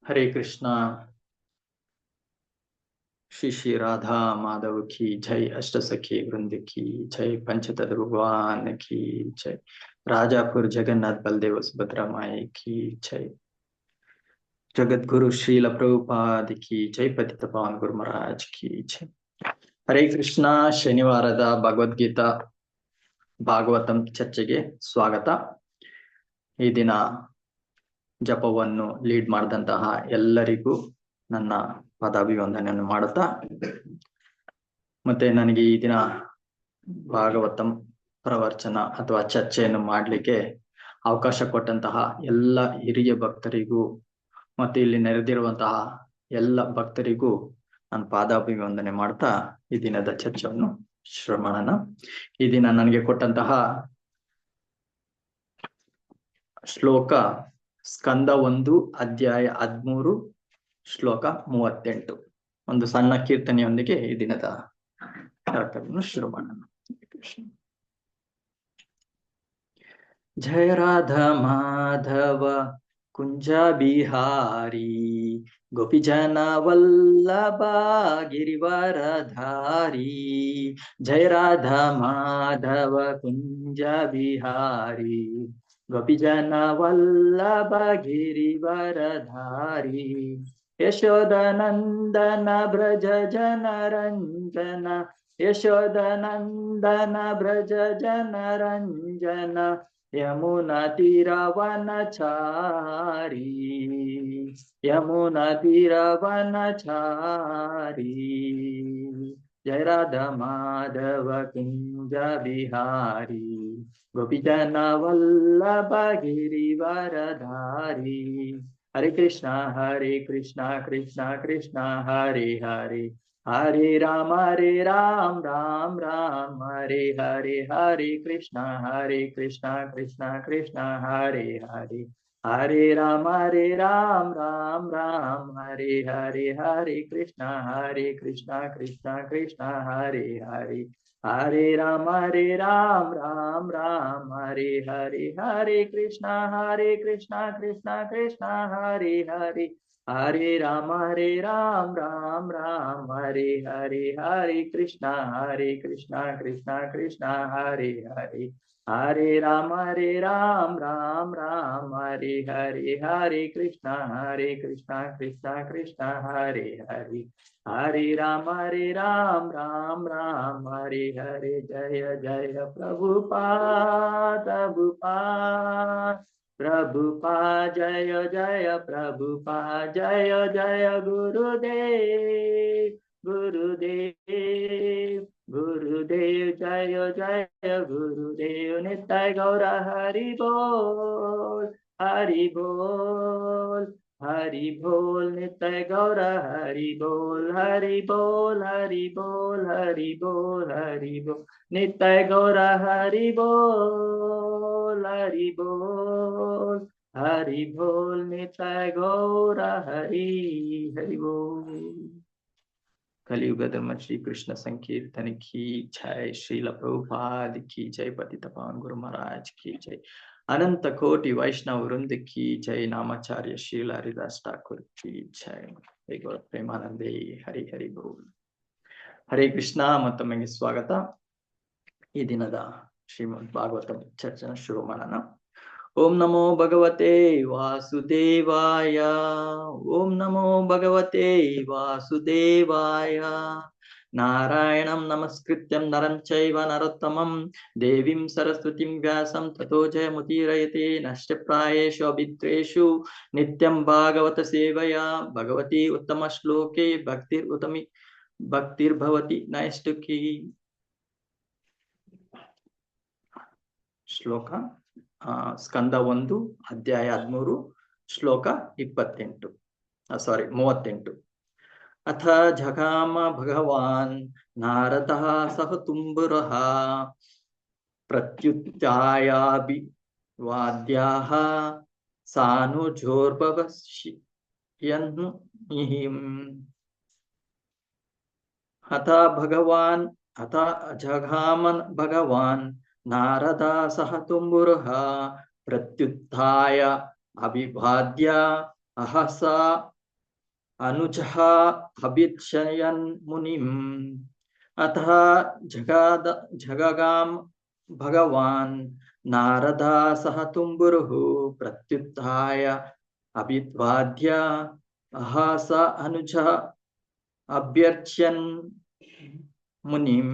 हरे कृष्णा। श्री श्री राधा माधव की जय। अष्ट सखी वृंद की जय। पंचतत्व भगवान की जय। राजापुर जगन्नाथ बलदेव सुभद्रा माई की जय। जगत गुरु श्रील प्रभुपाद की जय। पतित पावन गुरु महाराज की जय। ಹರೇ ಕೃಷ್ಣ. ಶನಿವಾರದ ಭಗವದ್ಗೀತಾ ಭಾಗವತಂ ಚರ್ಚೆಗೆ ಸ್ವಾಗತ. ಈ ದಿನ ಜಪವನ್ನು ಲೀಡ್ ಮಾಡಿದಂತಹ ಎಲ್ಲರಿಗೂ ನನ್ನ ಪದಾಭಿವಂದನೆಯನ್ನು ಮಾಡುತ್ತಾ, ಮತ್ತೆ ನನಗೆ ಈ ದಿನ ಭಾಗವತಂ ಪ್ರವಚನ ಅಥವಾ ಚರ್ಚೆಯನ್ನು ಮಾಡಲಿಕ್ಕೆ ಅವಕಾಶ ಕೊಟ್ಟಂತಹ ಎಲ್ಲ ಹಿರಿಯ ಭಕ್ತರಿಗೂ ಮತ್ತೆ ಇಲ್ಲಿ ನೆರೆದಿರುವಂತಹ ಎಲ್ಲ ಭಕ್ತರಿಗೂ ನಾನು ಪಾದಾಭಿವಂದನೆ ಮಾಡ್ತಾ ಈ ದಿನದ ಚರ್ಚೆಯನ್ನು ಶುರು ಮಾಡೋಣ. ಈ ದಿನ ನನಗೆ ಕೊಟ್ಟಂತಹ ಶ್ಲೋಕ ಸ್ಕಂದ 1 ಅಧ್ಯಾಯ 13 ಶ್ಲೋಕ 38. ಒಂದು ಸಣ್ಣ ಕೀರ್ತನೆಯೊಂದಿಗೆ ಈ ದಿನದ ಕಾರ್ಯಕ್ರಮವನ್ನು ಶುರು ಮಾಡೋಣ. ಜಯ ರಾಧಾ ಮಾಧವ ಕುಂಜ ಬಿಹಾರಿ ಗೋಪಿ ಜನ ವಲ್ಲಭ ಗಿರಿವರಧಾರಿ. ಜಯ ರಾಧಾ ಮಾಧವ ಕುಂಜ ಬಿಹಾರಿ ಗೋಪಿ ಜನ ವಲ್ಲಭ ಗಿರಿವರಧಾರಿ. ಯಶೋದನಂದನ ಬ್ರಜ ಜನರಂಜನ ಯಶೋದನಂದನ ಬ್ರಜ ಜನರಂಜನ ಯಮುನಾ ತೀರವನಚಾರಿ ಯಮುನಾ ತೀರವನಚಾರಿ. ಜಯ ರಾಧಾ ಮಾಧವ ಕುಂಜ ಬಿಹಾರಿ ಗೋಪಿ ಜನ ವಲ್ಲಭ ಗಿರಿವರಧಾರಿ. ಹರೇ ಕೃಷ್ಣ ಕೃಷ್ಣ ಕೃಷ್ಣ ಹರೆ ಹರೆ ಹರೆ ರಾಮ ರಾಮ ರಾಮ ಹರೆ ಹರೆ. ಹರೆ ಕೃಷ್ಣ ಕೃಷ್ಣ ಕೃಷ್ಣ ಹರೆ ಹರೆ ಹರೆ ರಾಮ ರಾಮ ರಾಮ ಹರೆ ಹರೆ. ಹರೆ ಕೃಷ್ಣ ಕೃಷ್ಣ ಕೃಷ್ಣ ಹರೆ ಹರೆ ಹರೆ ರಾಮ ರಾಮ ರಾಮ ಹರೆ ಹರೆ. ಹರೆ ಕೃಷ್ಣ ಕೃಷ್ಣ ಕೃಷ್ಣ ಹರೆ ಹರೆ ಹರೆ ರಾಮ ರಾಮ ರಾಮ ಹರೆ ಹರೆ. ಹರೆ ಕೃಷ್ಣ ಕೃಷ್ಣ ಕೃಷ್ಣ ಹರೆ ಹರೆ ಹರೆ ರಾಮ ರಾಮ ರಾಮ ಹರೆ ಹರೆ. ಹರೆ ಕೃಷ್ಣ ಕೃಷ್ಣ ಕೃಷ್ಣ ಹರೆ ಹರೆ ಹರೆ ರಾಮ ರಾಮ ರಾಮ ಹರೆ ಹರೆ. ಜಯ ಜಯ ಪ್ರಭುಪಾದ प्रभुपाद जय जय प्रभुपाद जय जय गुरुदेव गुरुदेव गुरुदेव जय जय गुरुदेव. नित्य गौर हरि बोल हरि बोल हरि बोल. नित्य गौर हरि बोल हरि बोल हरि बोल हरि बोल हरि बोल. नित्य गौर हरि बोल हरि बोल हरि बोल. नित्य गौर हरि हरि बोल. कलियुग धर्म श्री कृष्ण संकीर्तन की जय. श्रील प्रभुपाद की जय. पतित पावन गुरु महाराज की जय. अनंत कोटि वैष्णव वृंद की जय. नामाचार्य श्रील हरिदास ठाकुर की जय. प्रेमानंदे हरि हरि बोल. हरे कृष्ण. ಮತ್ತೊಮ್ಮೆ ಸ್ವಾಗತ. ಈ ದಿನದ ಶ್ರೀಮದ್ ಭಾಗವತ ಚರ್ಚೆನ ಶುರು ಮಾಡೋಣ. ಓಂ ನಮೋ ಭಗವತೆ ವಾಸುದೇವಾಯ. ಓಂ ನಮೋ ಭಗವತೆ ವಾಸುದೇವಾಯ. ನಾರಾಯಣಂ ನಮಸ್ಕೃತ್ಯಂ ನರಂ ಚೈವ ನರೋತ್ತಮಂ ದೇವೀಂ ಸರಸ್ವತಿಂ ವ್ಯಾಸಂ ತತೋ ಜಯಮುದೀರಯತೆ. ನಷ್ಟಪ್ರಾಯೇಷು ಅಭಿದ್ರೇಷು ನಿತ್ಯಂ ಭಾಗವತ ಸೇವಯಾ ಭಗವತಿ ಉತ್ತಮ ಶ್ಲೋಕೆ ಭಕ್ತಿರ್ಭವತಿ ನೈಷ್ಠುಕಿ. ಶ್ಲೋಕ ಸ್ಕಂದ 1 ಅಧ್ಯಾಯ 13 ಶ್ಲೋಕ 38. ಅಥ ಜಗಾಮ ಭಗವಾನ್ ನಾರದಃ ಸಹ ತುಂಬುರಃ ಪ್ರತ್ಯುತ್ಥಾಯಾಭಿವಾದ್ಯಾಃ ಸಾನುಜೋರ್ಭವಸ್ಯನ್ನಿಹಿಂ. ಅಥ ಜಗಾಮನ್ ಭಗವಾನ್ ನಾರದ ಸಹ ತುಂಬುರಃ ಪ್ರತ್ಯುತ್ಥಾಯ ಅಭಿವಾದ್ಯ ಅಹಸ अनुजः अभिच्छयन् मुनिम् अतः जगाम भगवान् नारदा सह तुम्बुरुः प्रत्युत्थाय अभिवाद्य अहास अनुजः अभ्यर्च्यन् ಮುನಿಂ.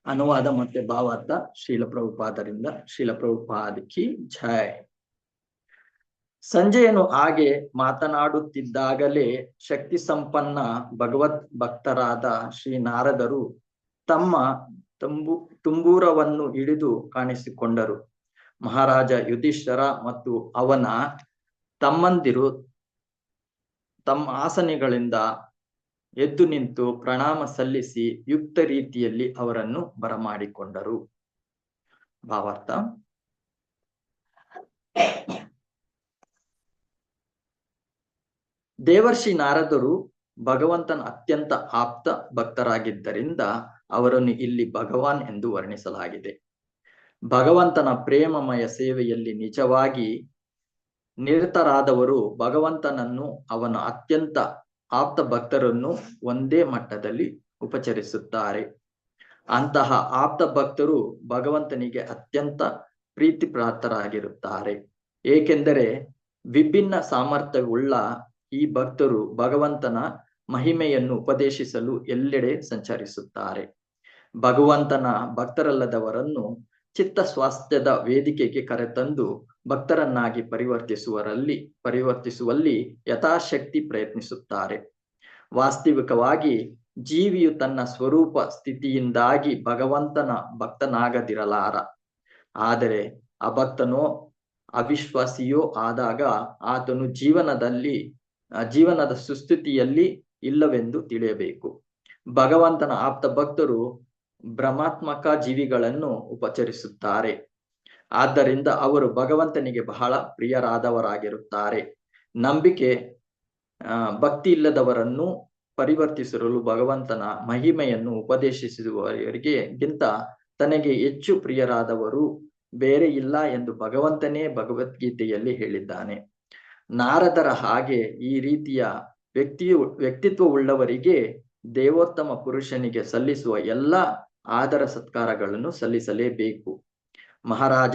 ಅನುವಾದ ಮತ್ತೆ ಭಾವಾರ್ಥ ಶ್ರೀಲ ಪ್ರಭುಪಾದರಿಂದ. ಶ್ರೀಲ ಪ್ರಭುಪಾದಕಿ ಜೈ. ಸಂಜಯನು ಹಾಗೆ ಮಾತನಾಡುತ್ತಿದ್ದಾಗಲೇ ಶಕ್ತಿ ಸಂಪನ್ನ ಭಗವತ್ ಭಕ್ತರಾದ ಶ್ರೀ ನಾರದರು ತಮ್ಮ ತುಂಬೂರವನ್ನು ಹಿಡಿದು ಕಾಣಿಸಿಕೊಂಡರು. ಮಹಾರಾಜ ಯುಧಿಷ್ಠರ ಮತ್ತು ಅವನ ತಮ್ಮಂದಿರು ತಮ್ಮ ಆಸನಗಳಿಂದ ಎದ್ದು ನಿಂತು ಪ್ರಣಾಮ ಸಲ್ಲಿಸಿ ಯುಕ್ತ ರೀತಿಯಲ್ಲಿ ಅವರನ್ನು ಬರಮಾಡಿಕೊಂಡರು. ಭಾವಾರ್ಥ: ದೇವರ್ಷಿ ನಾರದರು ಭಗವಂತನ ಅತ್ಯಂತ ಆಪ್ತ ಭಕ್ತರಾಗಿದ್ದರಿಂದ ಅವರನ್ನು ಇಲ್ಲಿ ಭಗವಾನ್ ಎಂದು ವರ್ಣಿಸಲಾಗಿದೆ. ಭಗವಂತನ ಪ್ರೇಮಮಯ ಸೇವೆಯಲ್ಲಿ ನಿಜವಾಗಿ ನಿರತರಾದವರು ಭಗವಂತನನ್ನು ಅವನ ಅತ್ಯಂತ ಆಪ್ತ ಭಕ್ತರನ್ನು ಒಂದೇ ಮಟ್ಟದಲ್ಲಿ ಉಪಚರಿಸುತ್ತಾರೆ. ಅಂತಹ ಆಪ್ತ ಭಕ್ತರು ಭಗವಂತನಿಗೆ ಅತ್ಯಂತ ಪ್ರೀತಿಪ್ರಾಪ್ತರಾಗಿರುತ್ತಾರೆ. ಏಕೆಂದರೆ ವಿಭಿನ್ನ ಸಾಮರ್ಥ್ಯವುಳ್ಳ ಈ ಭಕ್ತರು ಭಗವಂತನ ಮಹಿಮೆಯನ್ನು ಉಪದೇಶಿಸಲು ಎಲ್ಲೆಡೆ ಸಂಚರಿಸುತ್ತಾರೆ. ಭಗವಂತನ ಭಕ್ತರಲ್ಲದವರನ್ನು ಚಿತ್ತ ಸ್ವಾಸ್ಥ್ಯದ ವೇದಿಕೆಗೆ ಕರೆತಂದು ಭಕ್ತರನ್ನಾಗಿ ಪರಿವರ್ತಿಸುವಲ್ಲಿ ಯಥಾಶಕ್ತಿ ಪ್ರಯತ್ನಿಸುತ್ತಾರೆ. ವಾಸ್ತವಿಕವಾಗಿ ಜೀವಿಯು ತನ್ನ ಸ್ವರೂಪ ಸ್ಥಿತಿಯಿಂದಾಗಿ ಭಗವಂತನ ಭಕ್ತನಾಗದಿರಲಾರ. ಆದರೆ ಅಭಕ್ತನೋ ಅವಿಶ್ವಾಸಿಯೋ ಆದಾಗ ಆತನು ಜೀವನದ ಸುಸ್ಥಿತಿಯಲ್ಲಿ ಇಲ್ಲವೆಂದು ತಿಳಿಯಬೇಕು. ಭಗವಂತನ ಆಪ್ತ ಭಕ್ತರು ಭ್ರಮಾತ್ಮಕ ಜೀವಿಗಳನ್ನು ಉಪಚರಿಸುತ್ತಾರೆ. ಆದ್ದರಿಂದ ಅವರು ಭಗವಂತನಿಗೆ ಬಹಳ ಪ್ರಿಯರಾದವರಾಗಿರುತ್ತಾರೆ. ನಂಬಿಕೆ ಭಕ್ತಿ ಇಲ್ಲದವರನ್ನು ಪರಿವರ್ತಿಸಲು ಭಗವಂತನ ಮಹಿಮೆಯನ್ನು ಉಪದೇಶಿಸುವವರಿಗಿಂತ ತನಗೆ ಹೆಚ್ಚು ಪ್ರಿಯರಾದವರು ಬೇರೆ ಇಲ್ಲ ಎಂದು ಭಗವಂತನೇ ಭಗವದ್ಗೀತೆಯಲ್ಲಿ ಹೇಳಿದ್ದಾನೆ. ನಾರದರ ಹಾಗೆ ಈ ರೀತಿಯ ವ್ಯಕ್ತಿತ್ವವುಳ್ಳವರಿಗೆ ದೇವೋತ್ತಮ ಪುರುಷನಿಗೆ ಸಲ್ಲಿಸುವ ಎಲ್ಲ ಆದರ ಸತ್ಕಾರಗಳನ್ನು ಸಲ್ಲಿಸಲೇಬೇಕು. ಮಹಾರಾಜ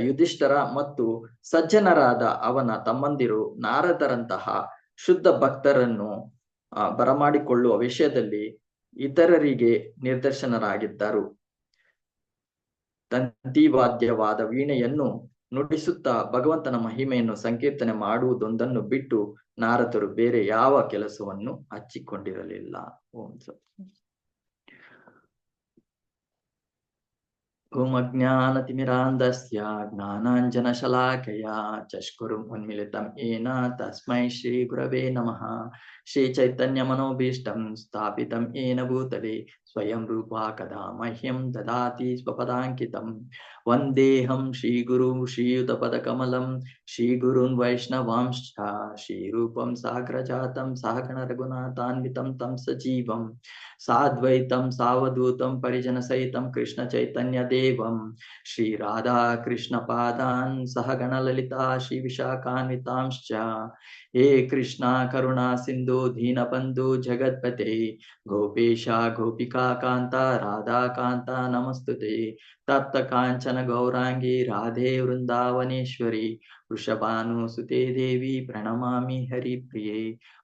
ಯುಧಿಷ್ಠರ ಮತ್ತು ಸಜ್ಜನರಾದ ಅವನ ತಮ್ಮಂದಿರು ನಾರದರಂತಹ ಶುದ್ಧ ಭಕ್ತರನ್ನು ಬರಮಾಡಿಕೊಳ್ಳುವ ವಿಷಯದಲ್ಲಿ ಇತರರಿಗೆ ನಿದರ್ಶನರಾಗಿದ್ದರು. ತಂತಿವಾದ್ಯವಾದ ವೀಣೆಯನ್ನು ನುಡಿಸುತ್ತಾ ಭಗವಂತನ ಮಹಿಮೆಯನ್ನು ಸಂಕೀರ್ತನೆ ಮಾಡುವುದೊಂದನ್ನು ಬಿಟ್ಟು ನಾರದರು ಬೇರೆ ಯಾವ ಕೆಲಸವನ್ನು ಹಚ್ಚಿಕೊಂಡಿರಲಿಲ್ಲ. ಓಂ ಅಜ್ಞಾನತಿಮಿರಾಂಧಸ್ಯ ಜ್ಞಾನಾಂಜನಶಲಾಕಯ ಚಕ್ಷುರುಂ ಉನ್ಮಿಲಿತಂ ಯೇನ ತಸ್ಮೈ ಶ್ರೀ ಗುರವೇ ನಮಃ. ಶ್ರೀ ಚೈತನ್ಯ ಮನೋಭೀಷ್ಟಂ ಸ್ಥಾಪಿತಂ ಯೇನ ಭೂತಲೆ ಸ್ವಯಂ ರೂಪಾ ಕದಾ ಮಹ್ಯಂ ದದಾತಿ ಸ್ವಪದಾಂಕಿತಂ. ವಂದೇಹಂ ಶ್ರೀಗುರು ಶ್ರೀಯುತಪದಕಮಲಂ ಶ್ರೀಗುರುನ್ ವೈಷ್ಣವಾಂಶ್ಚ ಶ್ರೀರೂಪಂ ಸಾಗ್ರಜಾತಂ ಸಹಗಣ ರಘುನಾಥಾನ್ವಿತಂ ತಂ ಸಜೀವಂ ಸಾದ್ವೈತಂ ಸಾವಧೂತಂ ಪರಿಜನ ಸಹಿತಂ ಕೃಷ್ಣ ಚೈತನ್ಯ ದೇವಂ ಶ್ರೀ ರಾಧಾ ಕೃಷ್ಣ ಪಾದಾನ್ ಸಹಗಣ ಲಲಿತಾ ಶ್ರೀ ವಿಶಾಖಾನ್ವಿತಾಂಶ್ಚ. ಹೇ ಕೃಷ್ಣ ಕರುಣಾ ಸಿಂಧು ದೀನಬಂಧು ಜಗತ್ಪತೆ ಗೋಪೇಶ ಗೋಪಿಕಾ ಕಾಂತ ರಾಧಾ ಕಾಂತ ನಮಸ್ತುತೆ. ತಪ್ತ ಕಾಂಚನ ಗೌರಾಂಗಿ ರಾಧೆ ವೃಂದಾವನೇಶ್ವರಿ ವೃಷಭಾನುಸುತೆ ದೇವಿ ಪ್ರಣಮಾಮಿ ಹರಿಪ್ರಿಯೆ.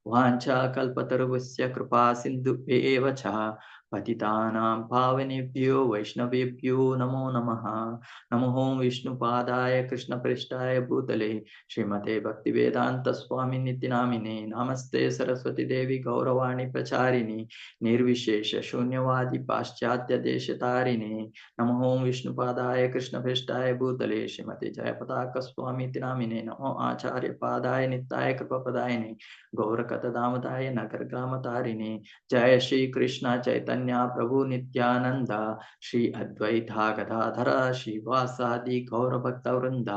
ವಾಂಛಾ ಕಲ್ಪತರುವಸ್ಯ ಕೃಪಾ ಸಿಂಧುಭ್ಯೇವ ಚ ಪತಿತಾನಾಂ ಪಾವನೇಭ್ಯೋ ವೈಷ್ಣವೇಭ್ಯೋ ನಮೋ ನಮಃ. ನಮೋ ವಿಷ್ಣುಪಾದಾಯ ಕೃಷ್ಣಪ್ರೇಷ್ಠಾಯ ಭೂತಲೆ ಶ್ರೀಮತೆ ಭಕ್ತಿವೇದಾಂತ ಸ್ವಾಮಿ ನಿತ್ಯನಾಮಿನೇ. ನಮಸ್ತೆ ಸರಸ್ವತಿ ದೇವಿ ಗೌರವಾಣಿ ಪ್ರಚಾರಿಣಿ ನಿರ್ವಿಶೇಷ ಶೂನ್ಯವಾದಿ ಪಾಶ್ಚಾತ್ಯ ದೇಶತಾರಿಣಿ. ನಮೋ ವಿಷ್ಣುಪಾದಾಯ ಕೃಷ್ಣಪ್ರೇಷ್ಠಾಯ ಭೂತಲೆ ಶ್ರೀಮತಿ ಜಯಪತಾಕ ಸ್ವಾಮಿ ನಿತ್ಯನಾಮಿನೇ. ನಮೋ ಆಚಾರ್ಯ ಪಾದಾಯ ನಿತ್ಯಾಯ ಕೃಪಪದಾಯಿನಿ ಗೌರಕತದಾಮದಾಯ ನಗರ ಗ್ರಾಮ ತಾರಿಣಿ. ಜಯ ಶ್ರೀ ಕೃಷ್ಣ ಚೈತನ್ಯ ಪ್ರಭು ನಿತ್ಯಾನಂದ ಶ್ರೀ ಅದ್ವೈತ ಗದಾಧರ ಶ್ರೀವಾಸಾದಿ ಗೌರಭಕ್ತ ವೃಂದ.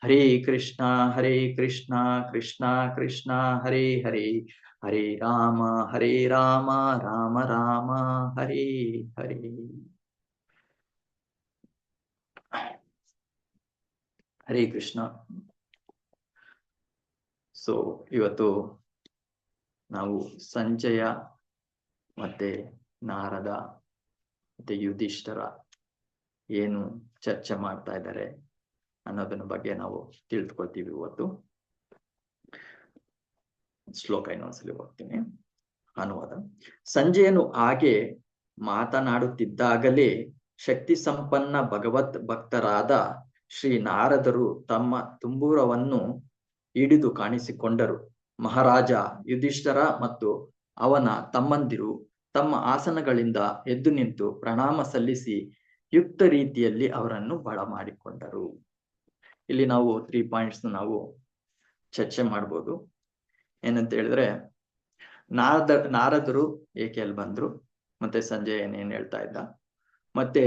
ಹರೇ ಕೃಷ್ಣ ಕೃಷ್ಣ ಕೃಷ್ಣ ಹರೇ ಹರೇ ಹರೇ ರಾಮ ರಾಮ ರಾಮ ಹರೇ ಹರೇ. ಹರೇ ಕೃಷ್ಣ. ಸೊ ಇವತ್ತು ನಾವು ಸಂಜಯ ಮತ್ತೆ ನಾರದ ಮತ್ತೆ ಯುಧಿಷ್ಠರ ಏನು ಚರ್ಚೆ ಮಾಡ್ತಾ ಇದ್ದಾರೆ ಅನ್ನೋದನ್ನ ಬಗ್ಗೆ ನಾವು ತಿಳಿದುಕೊಳ್ತೀವಿ ಇವತ್ತು. ಶ್ಲೋಕ ಇನ್ನೊಂದ್ಸಲಿ ಹೋಗ್ತೀನಿ, ಅನುವಾದ. ಸಂಜಯನು ಹಾಗೆ ಮಾತನಾಡುತ್ತಿದ್ದಾಗಲೇ ಶಕ್ತಿ ಸಂಪನ್ನ ಭಗವತ್ ಭಕ್ತರಾದ ಶ್ರೀ ನಾರದರು ತಮ್ಮ ತುಂಬೂರವನ್ನು ಹಿಡಿದು ಕಾಣಿಸಿಕೊಂಡರು. ಮಹಾರಾಜ ಯುಧಿಷ್ಠರ ಮತ್ತು ಅವನ ತಮ್ಮಂದಿರು ತಮ್ಮ ಆಸನಗಳಿಂದ ಎದ್ದು ನಿಂತು ಪ್ರಣಾಮ ಸಲ್ಲಿಸಿ ಯುಕ್ತ ರೀತಿಯಲ್ಲಿ ಅವರನ್ನು ಬರಮಾಡಿಕೊಂಡರು. ಇಲ್ಲಿ ನಾವು 3 ಪಾಯಿಂಟ್ಸ್ ನಾವು ಚರ್ಚೆ ಮಾಡ್ಬೋದು. ಏನಂತ ಹೇಳಿದ್ರೆ, ನಾರದರು ಏಕೆ ಅಲ್ಲಿ ಬಂದ್ರು, ಮತ್ತೆ ಸಂಜಯ್ ಏನೇನ್ ಹೇಳ್ತಾ ಇದ್ದ, ಮತ್ತೆ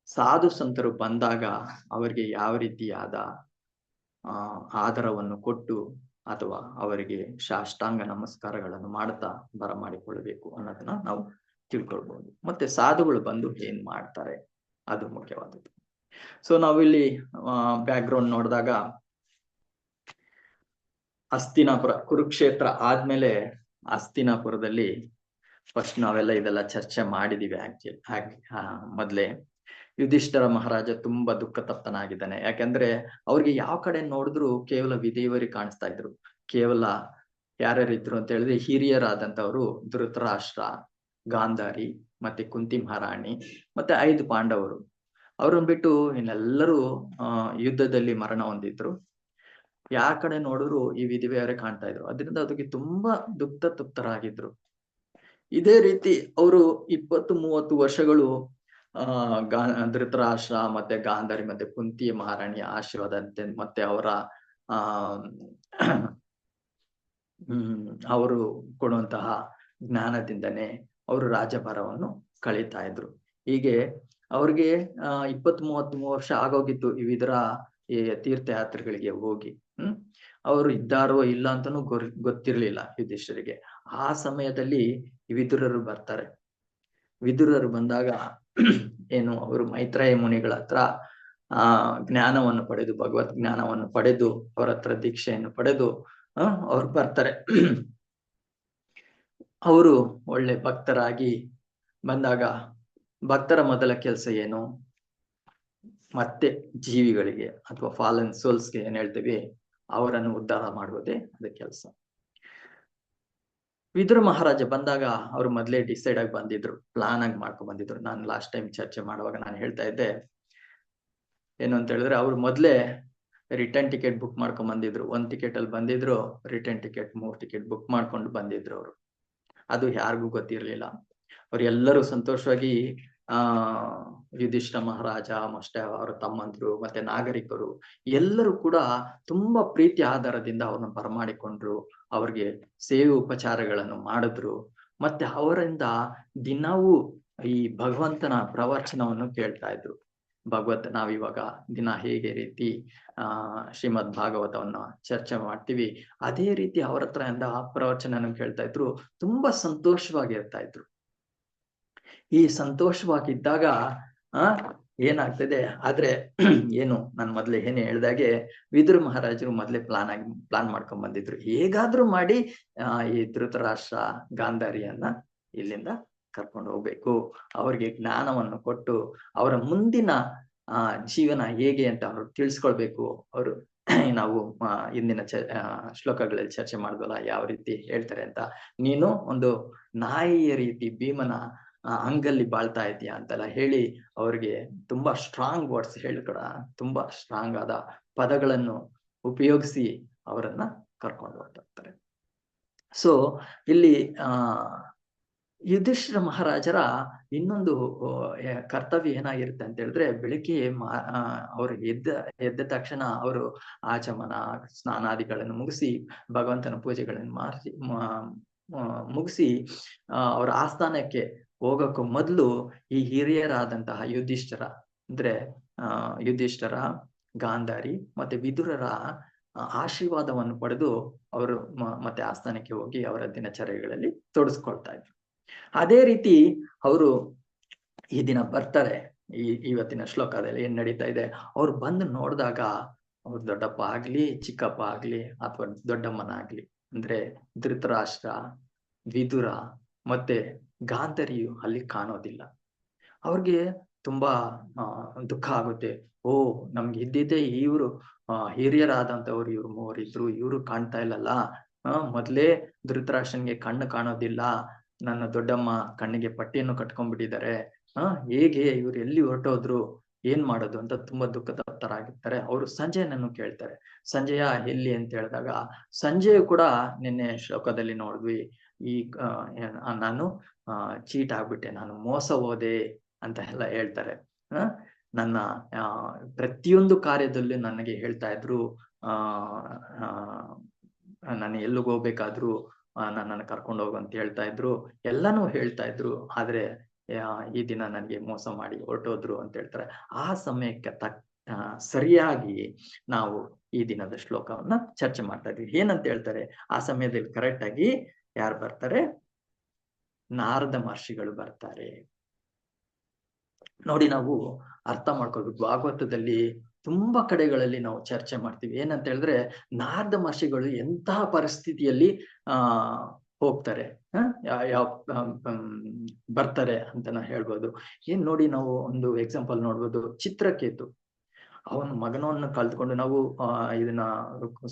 ಸಾಧು ಸಂತರು ಬಂದಾಗ ಅವರಿಗೆ ಯಾವ ರೀತಿಯಾದ ಆದರವನ್ನು ಕೊಟ್ಟು ಅಥವಾ ಅವರಿಗೆ ಸಾಷ್ಟಾಂಗ ನಮಸ್ಕಾರಗಳನ್ನು ಮಾಡ್ತಾ ಬರಮಾಡಿಕೊಳ್ಳಬೇಕು ಅನ್ನೋದನ್ನ ನಾವು ತಿಳ್ಕೊಳ್ಬಹುದು. ಮತ್ತೆ ಸಾಧುಗಳು ಬಂದು ಏನ್ ಮಾಡ್ತಾರೆ ಅದು ಮುಖ್ಯವಾದದ್ದು. ಸೊ ನಾವಿಲ್ಲಿ ಬ್ಯಾಕ್ ಗ್ರೌಂಡ್ ನೋಡಿದಾಗ ಹಸ್ತಿನಾಪುರ, ಕುರುಕ್ಷೇತ್ರ ಆದ್ಮೇಲೆ ಹಸ್ತಿನಾಪುರದಲ್ಲಿ ಫಸ್ಟ್ ನಾವೆಲ್ಲ ಇದೆಲ್ಲ ಚರ್ಚೆ ಮಾಡಿದೀವಿ. ಮೊದ್ಲೇ ಯುಧಿಷ್ಠರ ಮಹಾರಾಜ ತುಂಬಾ ದುಃಖ ತಪ್ತನಾಗಿದ್ದಾನೆ. ಯಾಕಂದ್ರೆ ಅವ್ರಿಗೆ ಯಾವ ಕಡೆ ನೋಡಿದ್ರು ಕೇವಲ ವಿದೇವರಿ ಕಾಣಿಸ್ತಾ ಇದ್ರು. ಕೇವಲ ಯಾರ್ಯಾರಿದ್ರು ಅಂತ ಹೇಳಿದ್ರೆ ಹಿರಿಯರಾದಂತವ್ರು ಧೃತರಾಷ್ಟ್ರ, ಗಾಂಧಾರಿ, ಮತ್ತೆ ಕುಂತಿ ಮಹಾರಾಣಿ, ಮತ್ತೆ 5 ಪಾಂಡವರು. ಅವ್ರನ್ನ ಬಿಟ್ಟು ಇನ್ನೆಲ್ಲರೂ ಯುದ್ಧದಲ್ಲಿ ಮರಣ ಹೊಂದಿದ್ರು. ಯಾವ ಕಡೆ ನೋಡಿದ್ರು ಈ ವಿಧವೆಯರೇ ಕಾಣ್ತಾ ಇದ್ರು. ಅದರಿಂದ ಅದಕ್ಕೆ ತುಂಬಾ ದುಃಖ ತಪ್ತರಾಗಿದ್ರು. ಇದೇ ರೀತಿ ಅವರು 20-30 ವರ್ಷಗಳು ಧೃತರಾಷ್ಟ್ರ ಮತ್ತೆ ಗಾಂಧಾರಿ ಮತ್ತೆ ಕುಂತಿ ಮಹಾರಾಣಿಯ ಆಶೀರ್ವಾದಂತೆ ಮತ್ತೆ ಅವರ ಅವರು ಕೊಡುವಂತಹ ಜ್ಞಾನದಿಂದನೇ ಅವರು ರಾಜ್ಯಭಾರವನ್ನು ಕಳೀತಾ ಇದ್ರು. ಹೀಗೆ ಅವ್ರಿಗೆ 20-30 ವರ್ಷ ಆಗೋಗಿತ್ತು ಇದರ ತೀರ್ಥಯಾತ್ರೆಗಳಿಗೆ ಹೋಗಿ. ಅವರು ಇದ್ದಾರೋ ಇಲ್ಲ ಅಂತಾನೂ ಗೊತ್ತಿರ್ಲಿಲ್ಲ ಯುಧಿಷ್ಠರಿಗೆ. ಆ ಸಮಯದಲ್ಲಿ ವಿದುರರು ಬರ್ತಾರೆ. ವಿದುರರು ಬಂದಾಗ ಏನು, ಅವರು ಮೈತ್ರೇಯ ಮುನಿಗಳ ಹತ್ರ ಜ್ಞಾನವನ್ನು ಪಡೆದು, ಭಗವತ್ ಜ್ಞಾನವನ್ನು ಪಡೆದು, ಅವರ ಹತ್ರ ದೀಕ್ಷೆಯನ್ನು ಪಡೆದು ಅವ್ರು ಬರ್ತಾರೆ. ಅವರು ಒಳ್ಳೆ ಭಕ್ತರಾಗಿ ಬಂದಾಗ ಭಕ್ತರ ಮೊದಲ ಕೆಲಸ ಏನು, ಮತ್ತೆ ಜೀವಿಗಳಿಗೆ ಅಥವಾ ಫಾಲನ್ ಸೋಲ್ಸ್ಗೆ ಏನ್ ಹೇಳ್ತೀವಿ ಅವರನ್ನು ಉದ್ಧಾರ ಮಾಡುವುದೇ ಅದ ಕೆಲಸ. ವಿದುರ ಮಹಾರಾಜ ಬಂದಾಗ ಅವ್ರು ಮೊದ್ಲೇ ಡಿಸೈಡ್ ಆಗಿ ಬಂದಿದ್ರು, ಪ್ಲಾನ್ ಆಗಿ ಮಾಡ್ಕೊಂಡ್ ಬಂದಿದ್ರು. ನಾನು ಲಾಸ್ಟ್ ಟೈಮ್ ಚರ್ಚೆ ಮಾಡುವಾಗ ನಾನು ಹೇಳ್ತಾ ಇದ್ದೆ ಏನು ಅಂತ ಹೇಳಿದ್ರೆ, ಅವ್ರು ಮೊದ್ಲೇ ರಿಟರ್ನ್ ಟಿಕೆಟ್ ಬುಕ್ ಮಾಡ್ಕೊಂಡ್ ಬಂದಿದ್ರು. 1 ಟಿಕೆಟ್ ಅಲ್ಲಿ ಬಂದಿದ್ರು, ರಿಟರ್ನ್ ಟಿಕೆಟ್ 3 ಟಿಕೆಟ್ ಬುಕ್ ಮಾಡ್ಕೊಂಡು ಬಂದಿದ್ರು ಅವರು. ಅದು ಯಾರಿಗೂ ಗೊತ್ತಿರ್ಲಿಲ್ಲ. ಅವ್ರು ಎಲ್ಲರೂ ಸಂತೋಷವಾಗಿ ಯುಧಿಷ್ಠಿರ ಮಹಾರಾಜ ಮತ್ತೆ ಅವರ ತಮ್ಮಂದ್ರು ಮತ್ತೆ ನಾಗರಿಕರು ಎಲ್ಲರೂ ಕೂಡ ತುಂಬಾ ಪ್ರೀತಿ ಆಧಾರದಿಂದ ಅವ್ರನ್ನ ಬರಮಾಡಿಕೊಂಡ್ರು. ಅವ್ರಿಗೆ ಸೇವೆ ಉಪಚಾರಗಳನ್ನು ಮಾಡಿದ್ರು. ಮತ್ತೆ ಅವರಿಂದ ದಿನವೂ ಈ ಭಗವಂತನ ಪ್ರವಚನವನ್ನು ಕೇಳ್ತಾ ಇದ್ರು. ನಾವಿವಾಗ ದಿನ ಹೇಗೆ ರೀತಿ ಶ್ರೀಮದ್ ಭಾಗವತವನ್ನ ಚರ್ಚೆ ಮಾಡ್ತೀವಿ, ಅದೇ ರೀತಿ ಅವರ ಹತ್ರ ಪ್ರವಚನ ಕೇಳ್ತಾ ಇದ್ರು. ತುಂಬಾ ಸಂತೋಷವಾಗಿರ್ತಾ ಇದ್ರು. ಈ ಸಂತೋಷವಾಗಿದ್ದಾಗ ಏನಾಗ್ತದೆ, ಆದ್ರೆ ಏನು ನಾನು ಮೊದ್ಲೇ ಏನೇ ಹೇಳ್ದಾಗೆ ವಿದುರ ಮಹಾರಾಜರು ಮೊದ್ಲೇ ಪ್ಲಾನ್ ಮಾಡ್ಕೊಂಡ್ ಬಂದಿದ್ರು. ಹೇಗಾದ್ರೂ ಮಾಡಿ ಈ ಧೃತರಾಷ್ಟ್ರ ಗಾಂಧಾರಿಯನ್ನ ಇಲ್ಲಿಂದ ಕರ್ಕೊಂಡು ಹೋಗ್ಬೇಕು, ಅವ್ರಿಗೆ ಜ್ಞಾನವನ್ನು ಕೊಟ್ಟು ಅವರ ಮುಂದಿನ ಜೀವನ ಹೇಗೆ ಅಂತ ಅವ್ರು ತಿಳಿಸ್ಕೊಳ್ಬೇಕು. ಅವರು ನಾವು ಇಂದಿನ ಶ್ಲೋಕಗಳಲ್ಲಿ ಚರ್ಚೆ ಮಾಡಿದ್ವಲ್ಲ, ಯಾವ ರೀತಿ ಹೇಳ್ತಾರೆ ಅಂತ, ನೀನು ಒಂದು ನಾಯಿಯ ರೀತಿ ಭೀಮನ ಅಂಗಲ್ಲಿ ಬಾಳ್ತಾ ಇದೀಯ ಅಂತೆಲ್ಲ ಹೇಳಿ ಅವ್ರಿಗೆ ತುಂಬಾ ಸ್ಟ್ರಾಂಗ್ ವರ್ಡ್ಸ್ ಹೇಳ್ಕೊಡ, ತುಂಬಾ ಸ್ಟ್ರಾಂಗ್ ಆದ ಪದಗಳನ್ನು ಉಪಯೋಗಿಸಿ ಅವರನ್ನ ಕರ್ಕೊಂಡು ಹೋಗ್ತಾರೆ. ಸೊ ಇಲ್ಲಿ ಯುಧಿಷ್ಠಿರ ಮಹಾರಾಜರ ಇನ್ನೊಂದು ಕರ್ತವ್ಯ ಏನಾಗಿರುತ್ತೆ ಅಂತ ಹೇಳಿದ್ರೆ, ಬೆಳಿಗ್ಗೆ ಅವರು ಎದ್ದ ತಕ್ಷಣ ಅವರು ಆಚಮನ ಸ್ನಾನಾದಿಗಳನ್ನು ಮುಗಿಸಿ ಭಗವಂತನ ಪೂಜೆಗಳನ್ನು ಮುಗಿಸಿ ಅವರ ಆಸ್ಥಾನಕ್ಕೆ ಹೋಗಕ್ಕೂ ಮೊದಲು ಈ ಹಿರಿಯರಾದಂತಹ ಯುಧಿಷ್ಠಿರ ಗಾಂಧಾರಿ ಮತ್ತೆ ವಿದುರರ ಆಶೀರ್ವಾದವನ್ನು ಪಡೆದು ಅವರು ಮತ್ತೆ ಆಸ್ಥಾನಕ್ಕೆ ಹೋಗಿ ಅವರ ದಿನಚರ್ಯಗಳಲ್ಲಿ ತೊಡಸ್ಕೊಳ್ತಾ ಇದ್ರು. ಅದೇ ರೀತಿ ಅವರು ಈ ದಿನ ಬರ್ತಾರೆ. ಇವತ್ತಿನ ಶ್ಲೋಕದಲ್ಲಿ ಏನ್ ನಡೀತಾ ಇದೆ, ಅವ್ರು ಬಂದು ನೋಡಿದಾಗ ಅವ್ರ ದೊಡ್ಡಪ್ಪ ಆಗ್ಲಿ ಚಿಕ್ಕಪ್ಪ ಆಗ್ಲಿ ಅಥವಾ ದೊಡ್ಡಮ್ಮನಾಗ್ಲಿ, ಅಂದ್ರೆ ಧೃತರಾಷ್ಟ್ರ, ವಿದುರ ಮತ್ತೆ ಗಾಂಧರಿಯು ಅಲ್ಲಿ ಕಾಣೋದಿಲ್ಲ. ಅವ್ರಿಗೆ ತುಂಬಾ ದುಃಖ ಆಗುತ್ತೆ. ಓ, ನಮ್ಗೆ ಇದ್ದಿದ್ದೆ ಇವ್ರು ಹಿರಿಯರಾದಂಥವ್ರು ಇವ್ರು ಮೂವರಿದ್ರು, ಇವ್ರು ಕಾಣ್ತಾ ಇಲ್ಲಲ್ಲ. ಮೊದ್ಲೇ ಧೃತರಾಷ್ಟ್ರನ್ಗೆ ಕಣ್ಣು ಕಾಣೋದಿಲ್ಲ, ನನ್ನ ದೊಡ್ಡಮ್ಮ ಕಣ್ಣಿಗೆ ಪಟ್ಟಿಯನ್ನು ಕಟ್ಕೊಂಡ್ಬಿಟ್ಟಿದ್ದಾರೆ. ಹೇಗೆ ಇವ್ರು ಎಲ್ಲಿ ಹೊರಟೋದ್ರು, ಏನ್ ಮಾಡೋದು ಅಂತ ತುಂಬಾ ದುಃಖತಪ್ತರಾಗಿರ್ತಾರೆ. ಅವರು ಸಂಜಯನನ್ನು ಕೇಳ್ತಾರೆ. ಸಂಜಯ ಎಲ್ಲಿ ಅಂತ ಹೇಳಿದಾಗ, ಸಂಜಯ್ ಕೂಡ ನಿನ್ನೆ ಶ್ಲೋಕದಲ್ಲಿ ನೋಡಿದ್ವಿ, ಈ ನಾನು ಚೀಟ್ ಆಗ್ಬಿಟ್ಟೆ, ನಾನು ಮೋಸ ಹೋದೆ ಅಂತ ಎಲ್ಲ ಹೇಳ್ತಾರೆ. ನನ್ನ ಪ್ರತಿಯೊಂದು ಕಾರ್ಯದಲ್ಲೂ ನನಗೆ ಹೇಳ್ತಾ ಇದ್ರು, ನಾನು ಎಲ್ಲಿಗೆ ಹೋಗ್ಬೇಕಾದ್ರು ನನ್ನನ್ನು ಕರ್ಕೊಂಡು ಹೋಗು ಅಂತ ಹೇಳ್ತಾ ಇದ್ರು, ಎಲ್ಲಾನು ಹೇಳ್ತಾ ಇದ್ರು. ಆದ್ರೆ ಈ ದಿನ ನನಗೆ ಮೋಸ ಮಾಡಿ ಹೊರಟೋದ್ರು ಅಂತ ಹೇಳ್ತಾರೆ. ಆ ಸಮಯಕ್ಕೆ ಸರಿಯಾಗಿ ನಾವು ಈ ದಿನದ ಶ್ಲೋಕವನ್ನ ಚರ್ಚೆ ಮಾಡ್ತಾ ಇದ್ವಿ. ಏನಂತ ಹೇಳ್ತಾರೆ, ಆ ಸಮಯದಲ್ಲಿ ಕರೆಕ್ಟ್ ಆಗಿ ಯಾರು ಬರ್ತಾರೆ? ನಾರದ ಮಹರ್ಷಿಗಳು ಬರ್ತಾರೆ. ನೋಡಿ, ನಾವು ಅರ್ಥ ಮಾಡ್ಕೊಳ್ಬೇಕು. ಭಾಗವತದಲ್ಲಿ ತುಂಬಾ ಕಡೆಗಳಲ್ಲಿ ನಾವು ಚರ್ಚೆ ಮಾಡ್ತೀವಿ. ಏನಂತ ಹೇಳಿದ್ರೆ, ನಾರದ ಮಹರ್ಷಿಗಳು ಎಂತಹ ಪರಿಸ್ಥಿತಿಯಲ್ಲಿ ಹೋಗ್ತಾರೆ, ಯಾವ ಬರ್ತಾರೆ ಅಂತ ನಾವು ಹೇಳ್ಬೋದು. ಏನ್ ನೋಡಿ, ನಾವು ಒಂದು ಎಕ್ಸಾಂಪಲ್ ನೋಡ್ಬೋದು. ಚಿತ್ರಕೇತು, ಅವನ ಮಗನವನ್ನು ಕಲ್ತ್ಕೊಂಡು ನಾವು ಇದನ್ನ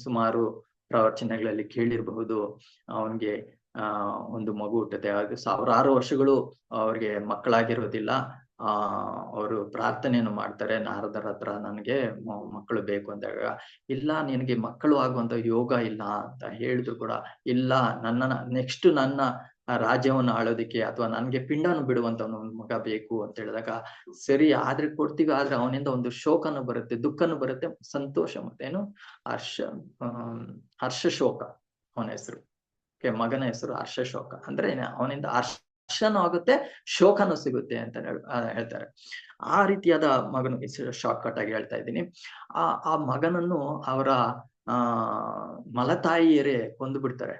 ಸುಮಾರು ಪ್ರವಚನಗಳಲ್ಲಿ ಕೇಳಿರಬಹುದು. ಅವನ್ಗೆ ಒಂದು ಮಗು ಹುಟ್ಟುತ್ತೆ. ಅದು ಸಾವಿರಾರು ವರ್ಷಗಳು ಅವ್ರಿಗೆ ಮಕ್ಕಳಾಗಿರೋದಿಲ್ಲ. ಅವರು ಪ್ರಾರ್ಥನೆಯನ್ನು ಮಾಡ್ತಾರೆ ನಾರದರ ಹತ್ರ, ನನಗೆ ಮಕ್ಕಳು ಬೇಕು ಅಂದಾಗ, ಇಲ್ಲ ನಿನಗೆ ಮಕ್ಕಳು ಆಗುವಂತ ಯೋಗ ಇಲ್ಲ ಅಂತ ಹೇಳಿದ್ರು ಕೂಡ, ಇಲ್ಲ, ನೆಕ್ಸ್ಟ್ ನನ್ನ ರಾಜ್ಯವನ್ನು ಆಳೋದಿಕ್ಕೆ ಅಥವಾ ನನ್ಗೆ ಪಿಂಡನು ಬಿಡುವಂತ ಒಂದು ಮಗ ಬೇಕು ಅಂತ ಹೇಳಿದಾಗ, ಸರಿ ಆದ್ರೆ ಕೊಡ್ತೀವಿ, ಆದ್ರೆ ಅವನಿಂದ ಒಂದು ಶೋಕನು ಬರುತ್ತೆ, ದುಃಖನು ಬರುತ್ತೆ, ಸಂತೋಷ ಮತ್ತೇನು ಹರ್ಷ ಶೋಕ ಅವನ ಹೆಸರು. ಮಗನ ಹೆಸರು ಹರ್ಷ ಶೋಕ. ಅಂದ್ರೆ ಅವನಿಂದ ಹರ್ಷನೂ ಆಗುತ್ತೆ, ಶೋಕನೂ ಸಿಗುತ್ತೆ ಅಂತ ಹೇಳ್ತಾರೆ. ಆ ರೀತಿಯಾದ ಮಗನು, ಶಾರ್ಟ್ ಕಟ್ ಆಗಿ ಹೇಳ್ತಾ ಇದ್ದೀನಿ. ಆ ಮಗನನ್ನು ಅವರ ಮಲತಾಯಿಯರೇ ಕೊಂದ್ಬಿಡ್ತಾರೆ.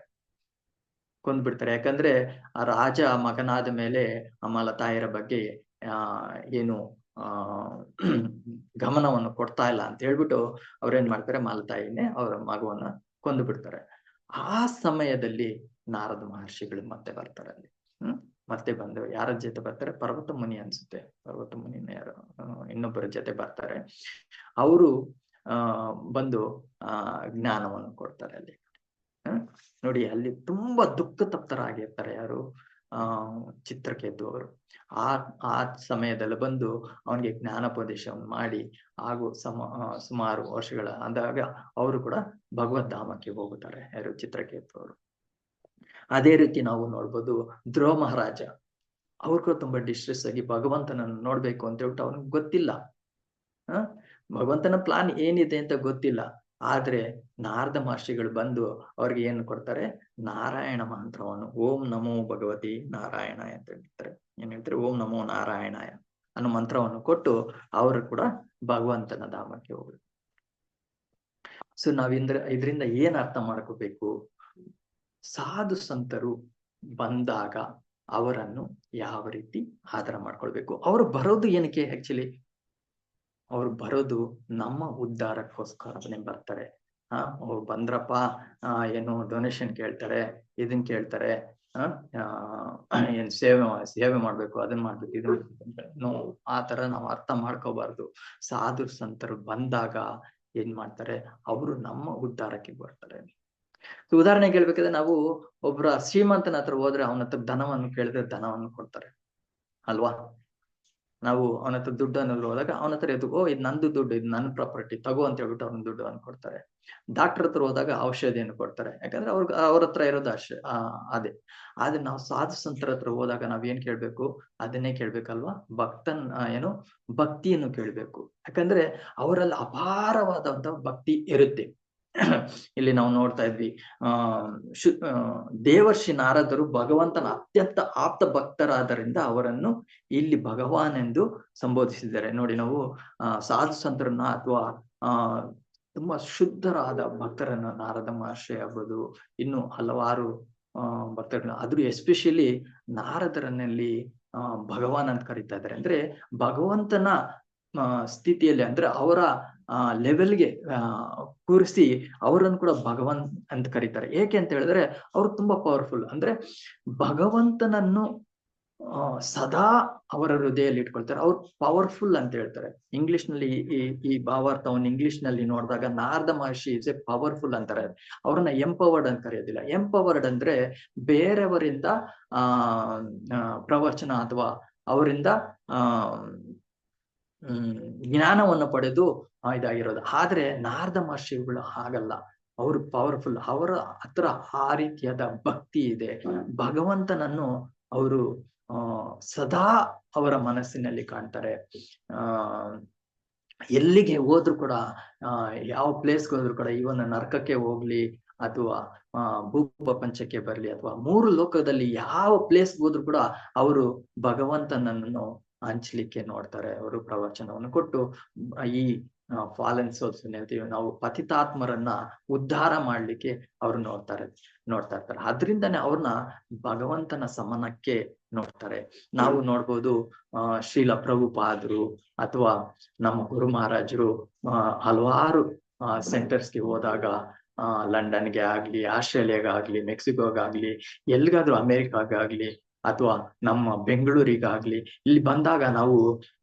ಯಾಕಂದ್ರೆ ಆ ರಾಜ ಮಗನಾದ ಮೇಲೆ ಆ ಮಲತಾಯಿಯರ ಬಗ್ಗೆ ಏನು ಗಮನವನ್ನು ಕೊಡ್ತಾ ಇಲ್ಲ ಅಂತ ಹೇಳ್ಬಿಟ್ಟು ಅವ್ರೇನ್ ಮಾಡ್ತಾರೆ, ಮಲತಾಯಿನೇ ಅವರ ಮಗುವನ್ನ ಕೊಂದು ಬಿಡ್ತಾರೆ. ಆ ಸಮಯದಲ್ಲಿ ನಾರದ ಮಹರ್ಷಿಗಳು ಮತ್ತೆ ಬರ್ತಾರೆ ಅಲ್ಲಿ. ಮತ್ತೆ ಬಂದು ಯಾರ ಜೊತೆ ಬರ್ತಾರೆ? ಪರ್ವತ ಮುನಿ ಅನ್ಸುತ್ತೆ. ಪರ್ವತ ಮುನಿನ ಯಾರು ಇನ್ನೊಬ್ಬರ ಜೊತೆ ಬರ್ತಾರೆ. ಅವರು ಬಂದು ಜ್ಞಾನವನ್ನು ಕೊಡ್ತಾರೆ ಅಲ್ಲಿ. ನೋಡಿ, ಅಲ್ಲಿ ತುಂಬಾ ದುಃಖ ತಪ್ತರಾಗಿರ್ತಾರೆ ಯಾರು? ಚಿತ್ರಕೇತು ಅವರು. ಆ ಸಮಯದಲ್ಲಿ ಬಂದು ಅವನಿಗೆ ಜ್ಞಾನೋಪದೇಶವನ್ನು ಮಾಡಿ ಹಾಗೂ ಸುಮಾರು ವರ್ಷಗಳ ಅಂದಾಗ ಅವರು ಕೂಡ ಭಗವದ್ಧಾಮಕ್ಕೆ ಹೋಗುತ್ತಾರೆ, ಯಾರು? ಚಿತ್ರಕೇತು ಅವರು. ಅದೇ ರೀತಿ ನಾವು ನೋಡ್ಬೋದು ಧ್ರುವ ಮಹಾರಾಜ. ಅವ್ರಿಗೂ ತುಂಬಾ ಡಿಸ್ಟ್ರೆಸ್ ಆಗಿ ಭಗವಂತನನ್ನು ನೋಡ್ಬೇಕು ಅಂತ ಹೇಳ್ಬಿಟ್ಟು ಅವ್ನಿಗೆ ಗೊತ್ತಿಲ್ಲ, ಭಗವಂತನ ಪ್ಲಾನ್ ಏನಿದೆ ಅಂತ ಗೊತ್ತಿಲ್ಲ. ಆದ್ರೆ ನಾರದ ಮಹರ್ಷಿಗಳು ಬಂದು ಅವ್ರಿಗೆ ಏನು ಕೊಡ್ತಾರೆ? ನಾರಾಯಣ ಮಂತ್ರವನ್ನು, ಓಂ ನಮೋ ಭಗವತಿ ನಾರಾಯಣ ಅಂತ ಹೇಳ್ತಾರೆ. ಏನ್ ಹೇಳ್ತಾರೆ? ಓಂ ನಮೋ ನಾರಾಯಣಾಯ ಅನ್ನೋ ಮಂತ್ರವನ್ನು ಕೊಟ್ಟು ಅವರು ಕೂಡ ಭಗವಂತನ ಧಾಮಕ್ಕೆ ಹೋಗ್ಬೇಕು. ಸೊ ಇದರಿಂದ ಏನ್ ಅರ್ಥ ಮಾಡ್ಕೋಬೇಕು? ಸಾಧು ಸಂತರು ಬಂದಾಗ ಅವರನ್ನು ಯಾವ ರೀತಿ ಆಧಾರ ಮಾಡ್ಕೊಳ್ಬೇಕು? ಅವರು ಬರೋದು ಏನಕ್ಕೆ? ಆಕ್ಚುಲಿ ಅವ್ರು ಬರೋದು ನಮ್ಮ ಉದ್ಧಾರಕ್ಕೋಸ್ಕರನೇ ಬರ್ತಾರೆ. ಅವ್ರು ಬಂದ್ರಪ್ಪ, ಏನು ಡೊನೇಷನ್ ಕೇಳ್ತಾರೆ, ಇದನ್ ಕೇಳ್ತಾರೆ, ಏನ್ ಸೇವೆ ಮಾಡ್ಬೇಕು, ಅದನ್ನ ಮಾಡ್ಬೇಕು, ಇದನ್ನ ಆ ತರ ನಾವು ಅರ್ಥ ಮಾಡ್ಕೋಬಾರ್ದು. ಸಾಧು ಸಂತರು ಬಂದಾಗ ಏನ್ ಮಾಡ್ತಾರೆ? ಅವರು ನಮ್ಮ ಉದ್ಧಾರಕ್ಕೆ ಬರ್ತಾರೆ. ಉದಾಹರಣೆಗೆ ಹೇಳ್ಬೇಕಾದ್ರೆ, ನಾವು ಒಬ್ಬರ ಶ್ರೀಮಂತನ ಹತ್ರ ಹೋದ್ರೆ ಅವನ ಹತ್ರ ಧನವನ್ನು ಕೇಳಿದ್ರೆ ಧನವನ್ನು ಕೊಡ್ತಾರೆ ಅಲ್ವಾ? ನಾವು ಅವನ ಹತ್ರ ದುಡ್ಡನ್ನು ಹೋದಾಗ ಅವನ ಹತ್ರ ಇದು ನಂದು ದುಡ್ಡು, ಇದು ನನ್ನ ಪ್ರಾಪರ್ಟಿ, ತಗೋ ಅಂತ ಹೇಳ್ಬಿಟ್ಟು ಅವ್ನ ದುಡ್ಡನ್ನು ಕೊಡ್ತಾರೆ. ಡಾಕ್ಟರ್ ಹತ್ರ ಹೋದಾಗ ಔಷಧಿಯನ್ನು ಕೊಡ್ತಾರೆ, ಯಾಕಂದ್ರೆ ಅವ್ರ ಹತ್ರ ಇರೋದು ಅದೇ. ಆದ್ರೆ ನಾವು ಸಾಧು ಸಂತರ ಹತ್ರ ಹೋದಾಗ ನಾವ್ ಏನ್ ಕೇಳ್ಬೇಕು? ಅದನ್ನೇ ಕೇಳ್ಬೇಕಲ್ವಾ? ಭಕ್ತಿಯನ್ನು ಕೇಳ್ಬೇಕು. ಯಾಕಂದ್ರೆ ಅವರಲ್ಲಿ ಅಪಾರವಾದಂತ ಭಕ್ತಿ ಇರುತ್ತೆ. ಇಲ್ಲಿ ನಾವು ನೋಡ್ತಾ ಇದ್ವಿ, ದೇವರ್ಷಿ ನಾರದರು ಭಗವಂತನ ಅತ್ಯಂತ ಆಪ್ತ ಭಕ್ತರಾದ್ದರಿಂದ ಅವರನ್ನು ಇಲ್ಲಿ ಭಗವಾನ್ ಎಂದು ಸಂಬೋಧಿಸಿದ್ದಾರೆ. ನೋಡಿ, ನಾವು ಸಾಧು ಸಂತರನ್ನ ಅಥವಾ ತುಂಬಾ ಶುದ್ಧರಾದ ಭಕ್ತರನ್ನ, ನಾರದ ಮಹರ್ಷಿ ಆಗ್ಬೋದು, ಇನ್ನು ಹಲವಾರು ಭಕ್ತರನ್ನ, ಆದ್ರೂ ಎಸ್ಪೆಷಲಿ ನಾರದರನ್ನಲ್ಲಿ ಭಗವಾನ್ ಅಂತ ಕರೀತಾ ಇದ್ದಾರೆ. ಅಂದ್ರೆ ಭಗವಂತನ ಸ್ಥಿತಿಯಲ್ಲಿ ಅಂದ್ರೆ ಅವರ ಲೆವೆಲ್ಗೆ ಕೂರಿಸಿ ಅವರನ್ನು ಕೂಡ ಭಗವಂತ ಅಂತ ಕರೀತಾರೆ. ಏಕೆ ಅಂತ ಹೇಳಿದ್ರೆ ಅವರು ತುಂಬಾ ಪವರ್ಫುಲ್. ಅಂದ್ರೆ ಭಗವಂತನನ್ನು ಸದಾ ಅವರ ಹೃದಯದಲ್ಲಿ ಇಟ್ಕೊಳ್ತಾರೆ. ಅವ್ರು ಪವರ್ಫುಲ್ ಅಂತ ಹೇಳ್ತಾರೆ. ಇಂಗ್ಲಿಷ್ ನಲ್ಲಿ ಈ ಭಾವಾರ್ಥವನ್ನು ಇಂಗ್ಲಿಷ್ ನಲ್ಲಿ ನೋಡಿದಾಗ ನಾರದ ಮಹರ್ಷಿ ಇಸ್ ಎ ಪವರ್ಫುಲ್ ಅಂತಾರೆ. ಅವ್ರನ್ನ ಎಂಪವರ್ಡ್ ಅಂತ ಕರೆಯೋದಿಲ್ಲ. ಎಂಪವರ್ಡ್ ಅಂದ್ರೆ ಬೇರೆಯವರಿಂದ ಪ್ರವಚನ ಅಥವಾ ಅವರಿಂದ ಜ್ಞಾನವನ್ನು ಪಡೆದು ಇದಾಗಿರೋದು. ಆದ್ರೆ ನಾರದ ಮಹರ್ಷಿಗಳು ಹಾಗಲ್ಲ. ಅವರು ಪವರ್ಫುಲ್. ಅವರ ಹತ್ರ ಆ ರೀತಿಯಾದ ಭಕ್ತಿ ಇದೆ. ಭಗವಂತನನ್ನು ಅವರು ಸದಾ ಅವರ ಮನಸ್ಸಿನಲ್ಲಿ ಕಾಣ್ತಾರೆ. ಎಲ್ಲಿಗೆ ಹೋದ್ರು ಕೂಡ ಯಾವ ಪ್ಲೇಸ್ಗೆ ಹೋದ್ರು ಕೂಡ, ಇವನ್ ನರಕಕ್ಕೆ ಹೋಗ್ಲಿ ಅಥವಾ ಭೂಪ್ರಪಂಚಕ್ಕೆ ಬರ್ಲಿ ಅಥವಾ ಮೂರು ಲೋಕದಲ್ಲಿ ಯಾವ ಪ್ಲೇಸ್ಗೆ ಹೋದ್ರು ಕೂಡ ಅವರು ಭಗವಂತನನ್ನು ಹಂಚ್ಲಿಕ್ಕೆ ನೋಡ್ತಾರೆ. ಅವರು ಪ್ರವಚನವನ್ನು ಕೊಟ್ಟು ಈ ಫಾಲನ್ ಸೋಲ್ಸ್ ಹೇಳ್ತೀವಿ ನಾವು, ಪತಿತಾತ್ಮರನ್ನ ಉದ್ಧಾರ ಮಾಡ್ಲಿಕ್ಕೆ ಅವ್ರು ನೋಡ್ತಾ ಇರ್ತಾರೆ. ಅದ್ರಿಂದಾನೇ ಅವ್ರನ್ನ ಭಗವಂತನ ಸಮನಕ್ಕೆ ನೋಡ್ತಾರೆ. ನಾವು ನೋಡ್ಬೋದು ಶ್ರೀಲ ಪ್ರಭುಪಾದರು ಅಥವಾ ನಮ್ಮ ಗುರು ಮಹಾರಾಜರು ಹಲವಾರು ಸೆಂಟರ್ಸ್ಗೆ ಹೋದಾಗ, ಲಂಡನ್ಗೆ ಆಗ್ಲಿ, ಆಸ್ಟ್ರೇಲಿಯಾಗಾಗ್ಲಿ, ಮೆಕ್ಸಿಕೋಗಾಗ್ಲಿ, ಎಲ್ಗಾದ್ರೂ ಅಮೆರಿಕಾಗಾಗ್ಲಿ ಅಥವಾ ನಮ್ಮ ಬೆಂಗಳೂರಿಗಾಗ್ಲಿ ಇಲ್ಲಿ ಬಂದಾಗ ನಾವು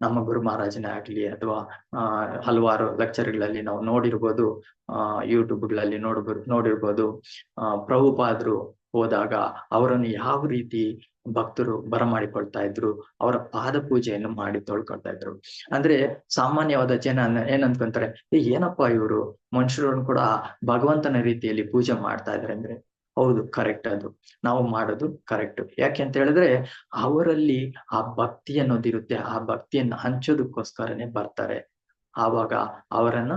ನಮ್ಮ ಗುರು ಮಹಾರಾಜನೇ ಆಗ್ಲಿ ಅಥವಾ ಹಲವಾರು ಲೆಕ್ಚರ್ಗಳಲ್ಲಿ ನಾವು ನೋಡಿರ್ಬೋದು, ಯೂಟ್ಯೂಬ್ಗಳಲ್ಲಿ ನೋಡಿರ್ಬೋದು. ಪ್ರಭುಪಾದರು ಹೋದಾಗ ಅವರನ್ನು ಯಾವ ರೀತಿ ಭಕ್ತರು ಬರಮಾಡಿಕೊಳ್ತಾ ಇದ್ರು, ಅವರ ಪಾದ ಪೂಜೆಯನ್ನು ಮಾಡಿ ತೊಳ್ಕೊಳ್ತಾ ಇದ್ರು. ಅಂದ್ರೆ ಸಾಮಾನ್ಯವಾದ ಜನ ಏನ್ ಅನ್ಕೊಂತಾರೆ, ಏನಪ್ಪಾ ಇವರು ಮನುಷ್ಯರನ್ನು ಕೂಡ ಭಗವಂತನ ರೀತಿಯಲ್ಲಿ ಪೂಜೆ ಮಾಡ್ತಾ ಇದ್ದಾರೆ ಅಂದ್ರೆ, ಹೌದು, ಕರೆಕ್ಟ್. ಅದು ನಾವು ಮಾಡೋದು ಕರೆಕ್ಟ್. ಯಾಕೆ ಅಂತ ಹೇಳಿದ್ರೆ ಅವರಲ್ಲಿ ಆ ಭಕ್ತಿ ಅನ್ನೋದಿರುತ್ತೆ. ಆ ಭಕ್ತಿಯನ್ನು ಹಂಚೋದಕ್ಕೋಸ್ಕರನೇ ಬರ್ತಾರೆ. ಆವಾಗ ಅವರನ್ನ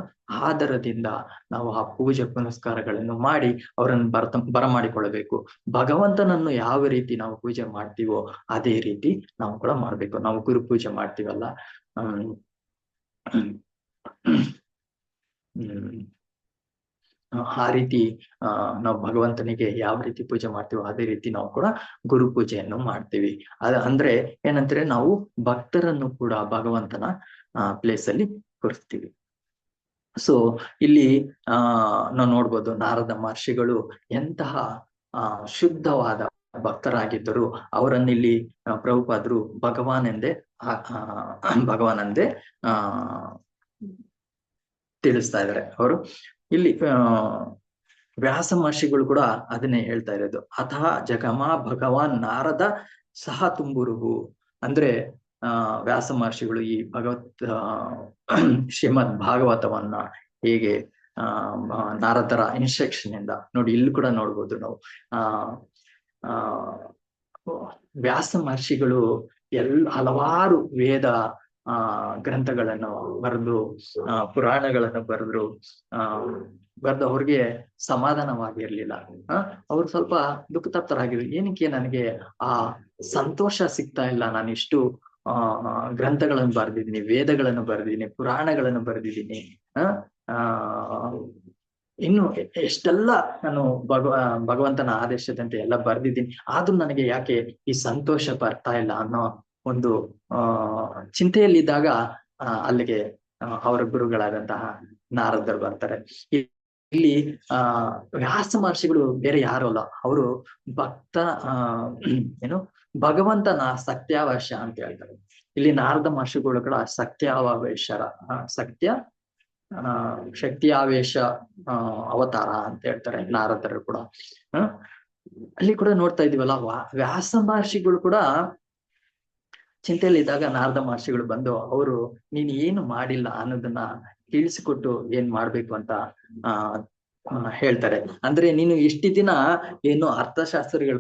ಆದರದಿಂದ ನಾವು ಆ ಪೂಜೆ ಪುನಸ್ಕಾರಗಳನ್ನು ಮಾಡಿ ಅವರನ್ನು ಬರಮಾಡಿಕೊಳ್ಳಬೇಕು. ಭಗವಂತನನ್ನು ಯಾವ ರೀತಿ ನಾವು ಪೂಜೆ ಮಾಡ್ತೀವೋ ಅದೇ ರೀತಿ ನಾವು ಕೂಡ ಮಾಡ್ಬೇಕು. ನಾವು ಗುರು ಪೂಜೆ ಮಾಡ್ತೀವಲ್ಲ, ಆ ರೀತಿ ನಾವು ಭಗವಂತನಿಗೆ ಯಾವ ರೀತಿ ಪೂಜೆ ಮಾಡ್ತೀವೋ ಅದೇ ರೀತಿ ನಾವು ಕೂಡ ಗುರು ಪೂಜೆಯನ್ನು ಮಾಡ್ತೀವಿ. ಅಂದ್ರೆ ಏನಂದ್ರೆ ನಾವು ಭಕ್ತರನ್ನು ಕೂಡ ಭಗವಂತನ ಪ್ಲೇಸ್ ಅಲ್ಲಿ ಕೂರಿಸ್ತೀವಿ. ಸೊ ಇಲ್ಲಿ ನಾವು ನೋಡ್ಬೋದು ನಾರದ ಮಹರ್ಷಿಗಳು ಎಂತಹ ಶುದ್ಧವಾದ ಭಕ್ತರಾಗಿದ್ದರು. ಅವರನ್ನಿಲ್ಲಿ ಪ್ರಭುಪಾದರು ಭಗವಾನ್ ಎಂದೇ ತಿಳಿಸ್ತಾ ಇದ್ದಾರೆ. ಅವರು ಇಲ್ಲಿ ವ್ಯಾಸ ಮಹರ್ಷಿಗಳು ಕೂಡ ಅದನ್ನೇ ಹೇಳ್ತಾ ಇರೋದು. ಅಥಃ ಜಗಮ ಭಗವಾನ್ ನಾರದ ಸಹ ತುಂಬುರುಹು. ಅಂದ್ರೆ ವ್ಯಾಸ ಮಹರ್ಷಿಗಳು ಈ ಶ್ರೀಮದ್ ಭಾಗವತವನ್ನ ಹೇಗೆ ನಾರದರ ಇನ್ಸ್ಟ್ರಕ್ಷನ್ ಇಂದ ನೋಡಿ, ಇಲ್ಲಿ ಕೂಡ ನೋಡ್ಬೋದು ನಾವು ವ್ಯಾಸ ಮಹರ್ಷಿಗಳು ಹಲವಾರು ವೇದ ಗ್ರಂಥಗಳನ್ನು ಬರೆದು, ಪುರಾಣಗಳನ್ನು ಬರೆದ್ರು. ಅವ್ರಿಗೆ ಸಮಾಧಾನವಾಗಿರ್ಲಿಲ್ಲ. ಅವ್ರು ಸ್ವಲ್ಪ ದುಃಖತಪ್ತರಾಗಿದ್ರು. ಏನಕ್ಕೆ ನನಗೆ ಆ ಸಂತೋಷ ಸಿಗ್ತಾ ಇಲ್ಲ? ನಾನು ಇಷ್ಟು ಗ್ರಂಥಗಳನ್ನು ಬರೆದಿದ್ದೀನಿ, ವೇದಗಳನ್ನು ಬರೆದಿದ್ದೀನಿ, ಪುರಾಣಗಳನ್ನು ಬರೆದಿದ್ದೀನಿ, ಇನ್ನು ಎಷ್ಟೆಲ್ಲ ನಾನು ಭಗವಂತನ ಆದೇಶದಂತೆ ಎಲ್ಲ ಬರೆದಿದ್ದೀನಿ, ಆದ್ರೂ ನನಗೆ ಯಾಕೆ ಈ ಸಂತೋಷ ಬರ್ತಾ ಇಲ್ಲ ಅನ್ನೋ ಒಂದು ಚಿಂತೆಯಲ್ಲಿದ್ದಾಗ ಅಲ್ಲಿಗೆ ಅವರ ಗುರುಗಳಾದಂತಹ ನಾರದರು ಬರ್ತಾರೆ. ಇಲ್ಲಿ ವ್ಯಾಸ ಮಹರ್ಷಿಗಳು ಬೇರೆ ಯಾರು ಅಲ್ಲ, ಅವರು ಭಗವಂತನ ಸತ್ಯಾವೇಶ ಅಂತ ಹೇಳ್ತಾರೆ. ಇಲ್ಲಿ ನಾರದ ಮಹರ್ಷಿಗಳು ಕೂಡ ಶಕ್ತಿಯಾವೇಶ ಅವತಾರ ಅಂತ ಹೇಳ್ತಾರೆ ನಾರದರು ಕೂಡ. ಅಲ್ಲಿ ಕೂಡ ನೋಡ್ತಾ ಇದೀವಲ್ಲ, ವ್ಯಾಸ ಮಹರ್ಷಿಗಳು ಕೂಡ ಚಿಂತೆಯಲ್ಲಿದ್ದಾಗ ನಾರದ ಮಹರ್ಷಿಗಳು ಬಂದು ಅವರು ನೀನ್ ಏನು ಮಾಡಿಲ್ಲ ಅನ್ನೋದನ್ನ ತಿಳಿಸಿಕೊಟ್ಟು ಏನ್ ಮಾಡ್ಬೇಕು ಅಂತ ಹೇಳ್ತಾರೆ. ಅಂದ್ರೆ ನೀನು ಇಷ್ಟು ದಿನ ಏನು ಅರ್ಥಶಾಸ್ತ್ರಗಳ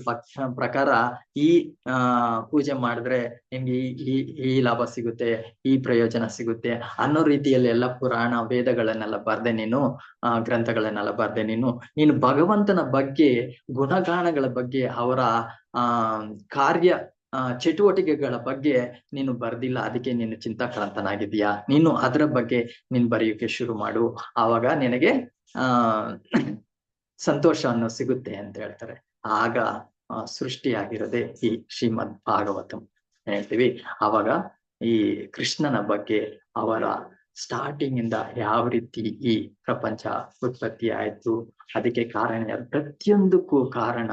ಪ್ರಕಾರ ಈ ಪೂಜೆ ಮಾಡಿದ್ರೆ ನಿಮ್ಗೆ ಈ ಲಾಭ ಸಿಗುತ್ತೆ, ಈ ಪ್ರಯೋಜನ ಸಿಗುತ್ತೆ ಅನ್ನೋ ರೀತಿಯಲ್ಲಿ ಎಲ್ಲ ಪುರಾಣ ವೇದಗಳನ್ನೆಲ್ಲ ಬರ್ದೆ ನೀನು, ಗ್ರಂಥಗಳನ್ನೆಲ್ಲ ಬರ್ದೆ ನೀನು ಭಗವಂತನ ಬಗ್ಗೆ, ಗುಣಗಾನಗಳ ಬಗ್ಗೆ, ಅವರ ಕಾರ್ಯ ಚಟುವಟಿಕೆಗಳ ಬಗ್ಗೆ ನೀನು ಬರ್ದಿಲ್ಲ. ಅದಕ್ಕೆ ನೀನು ಚಿಂತಾಕ್ರಾಂತನಾಗಿದ್ದೀಯಾ. ನೀನು ಅದರ ಬಗ್ಗೆ ನೀನ್ ಬರೆಯೋಕೆ ಶುರು ಮಾಡು, ಆವಾಗ ನಿನಗೆ ಸಂತೋಷ ಅನ್ನೋ ಸಿಗುತ್ತೆ ಅಂತ ಹೇಳ್ತಾರೆ. ಆಗ ಸೃಷ್ಟಿಯಾಗಿರೋದೇ ಈ ಶ್ರೀಮದ್ ಭಾಗವತಂ ಹೇಳ್ತೀವಿ. ಆವಾಗ ಈ ಕೃಷ್ಣನ ಬಗ್ಗೆ, ಅವರ ಸ್ಟಾರ್ಟಿಂಗ್ ಇಂದ ಯಾವ ರೀತಿ ಈ ಪ್ರಪಂಚ ಉತ್ಪತ್ತಿ ಆಯ್ತು, ಅದಕ್ಕೆ ಕಾರಣ ಯಾರು? ಪ್ರತಿಯೊಂದಕ್ಕೂ ಕಾರಣ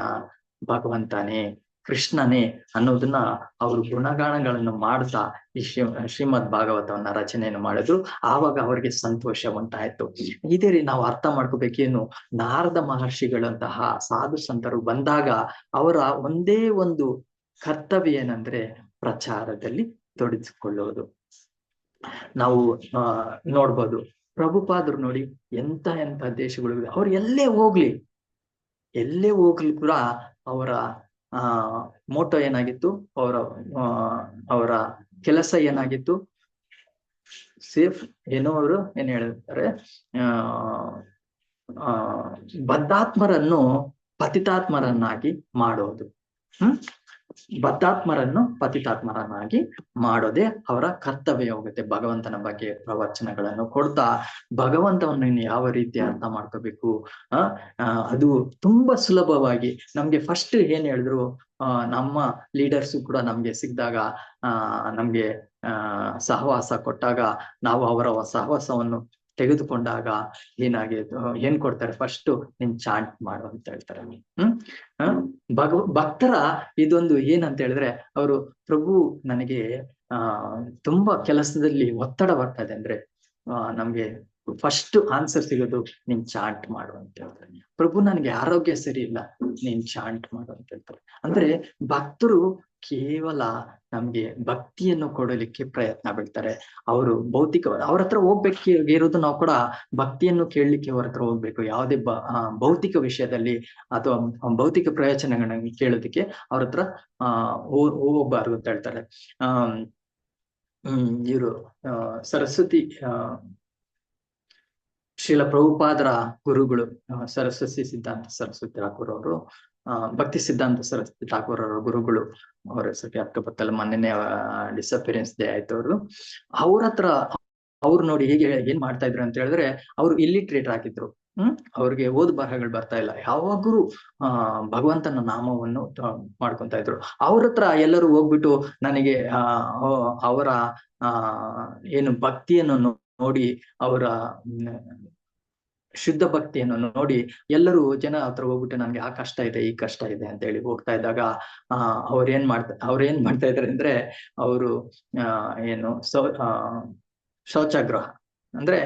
ಭಗವಂತನೇ, ಕೃಷ್ಣನೇ ಅನ್ನೋದನ್ನ ಅವರು ಗುಣಗಾನಗಳನ್ನು ಮಾಡ್ತಾ ಈ ಶ್ರೀಮದ್ ಭಾಗವತವನ್ನ ರಚನೆಯನ್ನು ಮಾಡಿದ್ರು. ಆವಾಗ ಅವರಿಗೆ ಸಂತೋಷ ಉಂಟಾಯ್ತು. ಇದೇ ರೀತಿ ನಾವು ಅರ್ಥ ಮಾಡ್ಕೋಬೇಕೇನು, ನಾರದ ಮಹರ್ಷಿಗಳಂತಹ ಸಾಧು ಸಂತರು ಬಂದಾಗ ಅವರ ಒಂದೇ ಒಂದು ಕರ್ತವ್ಯ ಏನಂದ್ರೆ ಪ್ರಚಾರದಲ್ಲಿ ತೊಡಗಿಸಿಕೊಳ್ಳುವುದು. ನಾವು ನೋಡ್ಬೋದು, ಪ್ರಭುಪಾದರು ನೋಡಿ ಎಂತ ದೇಶಗಳು ಅವ್ರು ಎಲ್ಲೇ ಹೋಗ್ಲಿ ಕೂಡ ಅವರ ಮೋಟೋ ಏನಾಗಿತ್ತು, ಅವರ ಕೆಲಸ ಏನಾಗಿತ್ತು, ಸೇಫ್ ಏನೋ ಅವರು ಏನ್ ಹೇಳ್ತಾರೆ, ಬದ್ಧಾತ್ಮರನ್ನು ಪತಿತಾತ್ಮರನ್ನಾಗಿ ಮಾಡೋದು. ಬದ್ಧಾತ್ಮರನ್ನು ಪತಿತಾತ್ಮರನ್ನಾಗಿ ಮಾಡೋದೇ ಅವರ ಕರ್ತವ್ಯ ಹೋಗುತ್ತೆ. ಭಗವಂತನ ಬಗ್ಗೆ ಪ್ರವಚನಗಳನ್ನು ಕೊಡ್ತಾ ಭಗವಂತನನ್ನು ಯಾವ ರೀತಿ ಅರ್ಥ ಮಾಡ್ಕೋಬೇಕು, ಅದು ತುಂಬಾ ಸುಲಭವಾಗಿ ನಮ್ಗೆ ಫಸ್ಟ್ ಏನ್ ಹೇಳಿದ್ರು, ನಮ್ಮ ಲೀಡರ್ಸು ಕೂಡ ನಮ್ಗೆ ಸಿಕ್ಕಿದಾಗ, ನಮ್ಗೆ ಸಹವಾಸ ಕೊಟ್ಟಾಗ, ನಾವು ಅವರ ಸಹವಾಸವನ್ನು ತೆಗೆದುಕೊಂಡಾಗ ಏನ್ ಕೊಡ್ತಾರೆ, ಫಸ್ಟ್ ನೀನ್ ಚಾಂಟ್ ಮಾಡು ಅಂತ ಹೇಳ್ತಾರೆ. ಭಕ್ತರ ಇದೊಂದು ಏನಂತ ಹೇಳಿದ್ರೆ, ಅವರು ಪ್ರಭು ನನಗೆ ತುಂಬಾ ಕೆಲಸದಲ್ಲಿ ಒತ್ತಡ ಬರ್ತಾ ಇದೆ ಅಂದ್ರೆ ನಮ್ಗೆ ಫಸ್ಟ್ ಆನ್ಸರ್ ಸಿಗೋದು ನೀನ್ ಚಾಂಟ್ ಮಾಡು ಅಂತ ಹೇಳ್ತಾರೆ. ಪ್ರಭು ನನಗೆ ಆರೋಗ್ಯ ಸರಿ ಇಲ್ಲ, ನೀನ್ ಚಾಂಟ್ ಮಾಡು ಅಂತ ಹೇಳ್ತಾರೆ. ಅಂದ್ರೆ ಭಕ್ತರು ಕೇವಲ ನಮ್ಗೆ ಭಕ್ತಿಯನ್ನು ಕೊಡಲಿಕ್ಕೆ ಪ್ರಯತ್ನ ಬೀಳ್ತಾರೆ. ಅವರು ಅವ್ರ ಹತ್ರ ಹೋಗ್ಬೇಕಿರೋದು, ನಾವು ಕೂಡ ಭಕ್ತಿಯನ್ನು ಕೇಳಲಿಕ್ಕೆ ಅವ್ರ ಹತ್ರ ಹೋಗ್ಬೇಕು. ಯಾವುದೇ ಭೌತಿಕ ವಿಷಯದಲ್ಲಿ ಅಥವಾ ಭೌತಿಕ ಪ್ರಯೋಜನಗಳನ್ನ ಕೇಳೋದಕ್ಕೆ ಅವ್ರ ಹತ್ರ ಹೋಗ್ಬಾರ್ದು ಅಂತ ಹೇಳ್ತಾರೆ. ಇವರು ಸರಸ್ವತಿ ಶ್ರೀಲ ಪ್ರಭುಪಾದರ ಗುರುಗಳು ಸರಸ್ವತಿ ಸಿದ್ಧಾಂತ ಸರಸ್ವತಿ ಠಾಕೂರ್ ಅವರು, ಭಕ್ತಿ ಸಿದ್ಧಾಂತ ಸರಸ್ವತಿ ಠಾಕೂರ್ ಅವರ ಗುರುಗಳು, ಅವ್ರ ಹೆಸರು ಅಕ್ಕಪಕ್ಕದಲ್ಲಿ ಮೊನ್ನೆ ಡಿಸಪಿರೆನ್ಸ್ ಡೇ ಆಯ್ತು ಅವ್ರದ್ದು. ಅವ್ರ ಹತ್ರ ಅವ್ರು ನೋಡಿ ಹೇಗೆ ಏನ್ ಮಾಡ್ತಾ ಇದ್ರು ಅಂತ ಹೇಳಿದ್ರೆ, ಅವ್ರು ಇಲ್ಲಿಟ್ರೇಟ್ ಆಗಿದ್ರು. ಅವ್ರಿಗೆ ಓದ್ ಬರಹಗಳು ಬರ್ತಾ ಇಲ್ಲ, ಯಾವಾಗಲೂ ಭಗವಂತನ ನಾಮವನ್ನು ಮಾಡ್ಕೊಂತ ಇದ್ರು. ಅವ್ರ ಹತ್ರ ಎಲ್ಲರೂ ಹೋಗ್ಬಿಟ್ಟು ನನಗೆ ಅವರ ಏನು ಭಕ್ತಿಯನ್ನು ನೋಡಿ, ಅವರ ಶುದ್ಧ ಭಕ್ತಿಯನ್ನು ನೋಡಿ ಎಲ್ಲರೂ ಜನ ಹತ್ರ ಹೋಗ್ಬಿಟ್ಟು ನನ್ಗೆ ಆ ಕಷ್ಟ ಇದೆ, ಈ ಕಷ್ಟ ಇದೆ ಅಂತ ಹೇಳಿ ಹೋಗ್ತಾ ಇದ್ದಾಗ, ಅವ್ರೇನ್ ಮಾಡ್ತಾ ಇದಾರೆ ಅಂದ್ರೆ, ಅವರು ಏನು ಶೌಚಾಗೃಹ ಅಂದ್ರೆ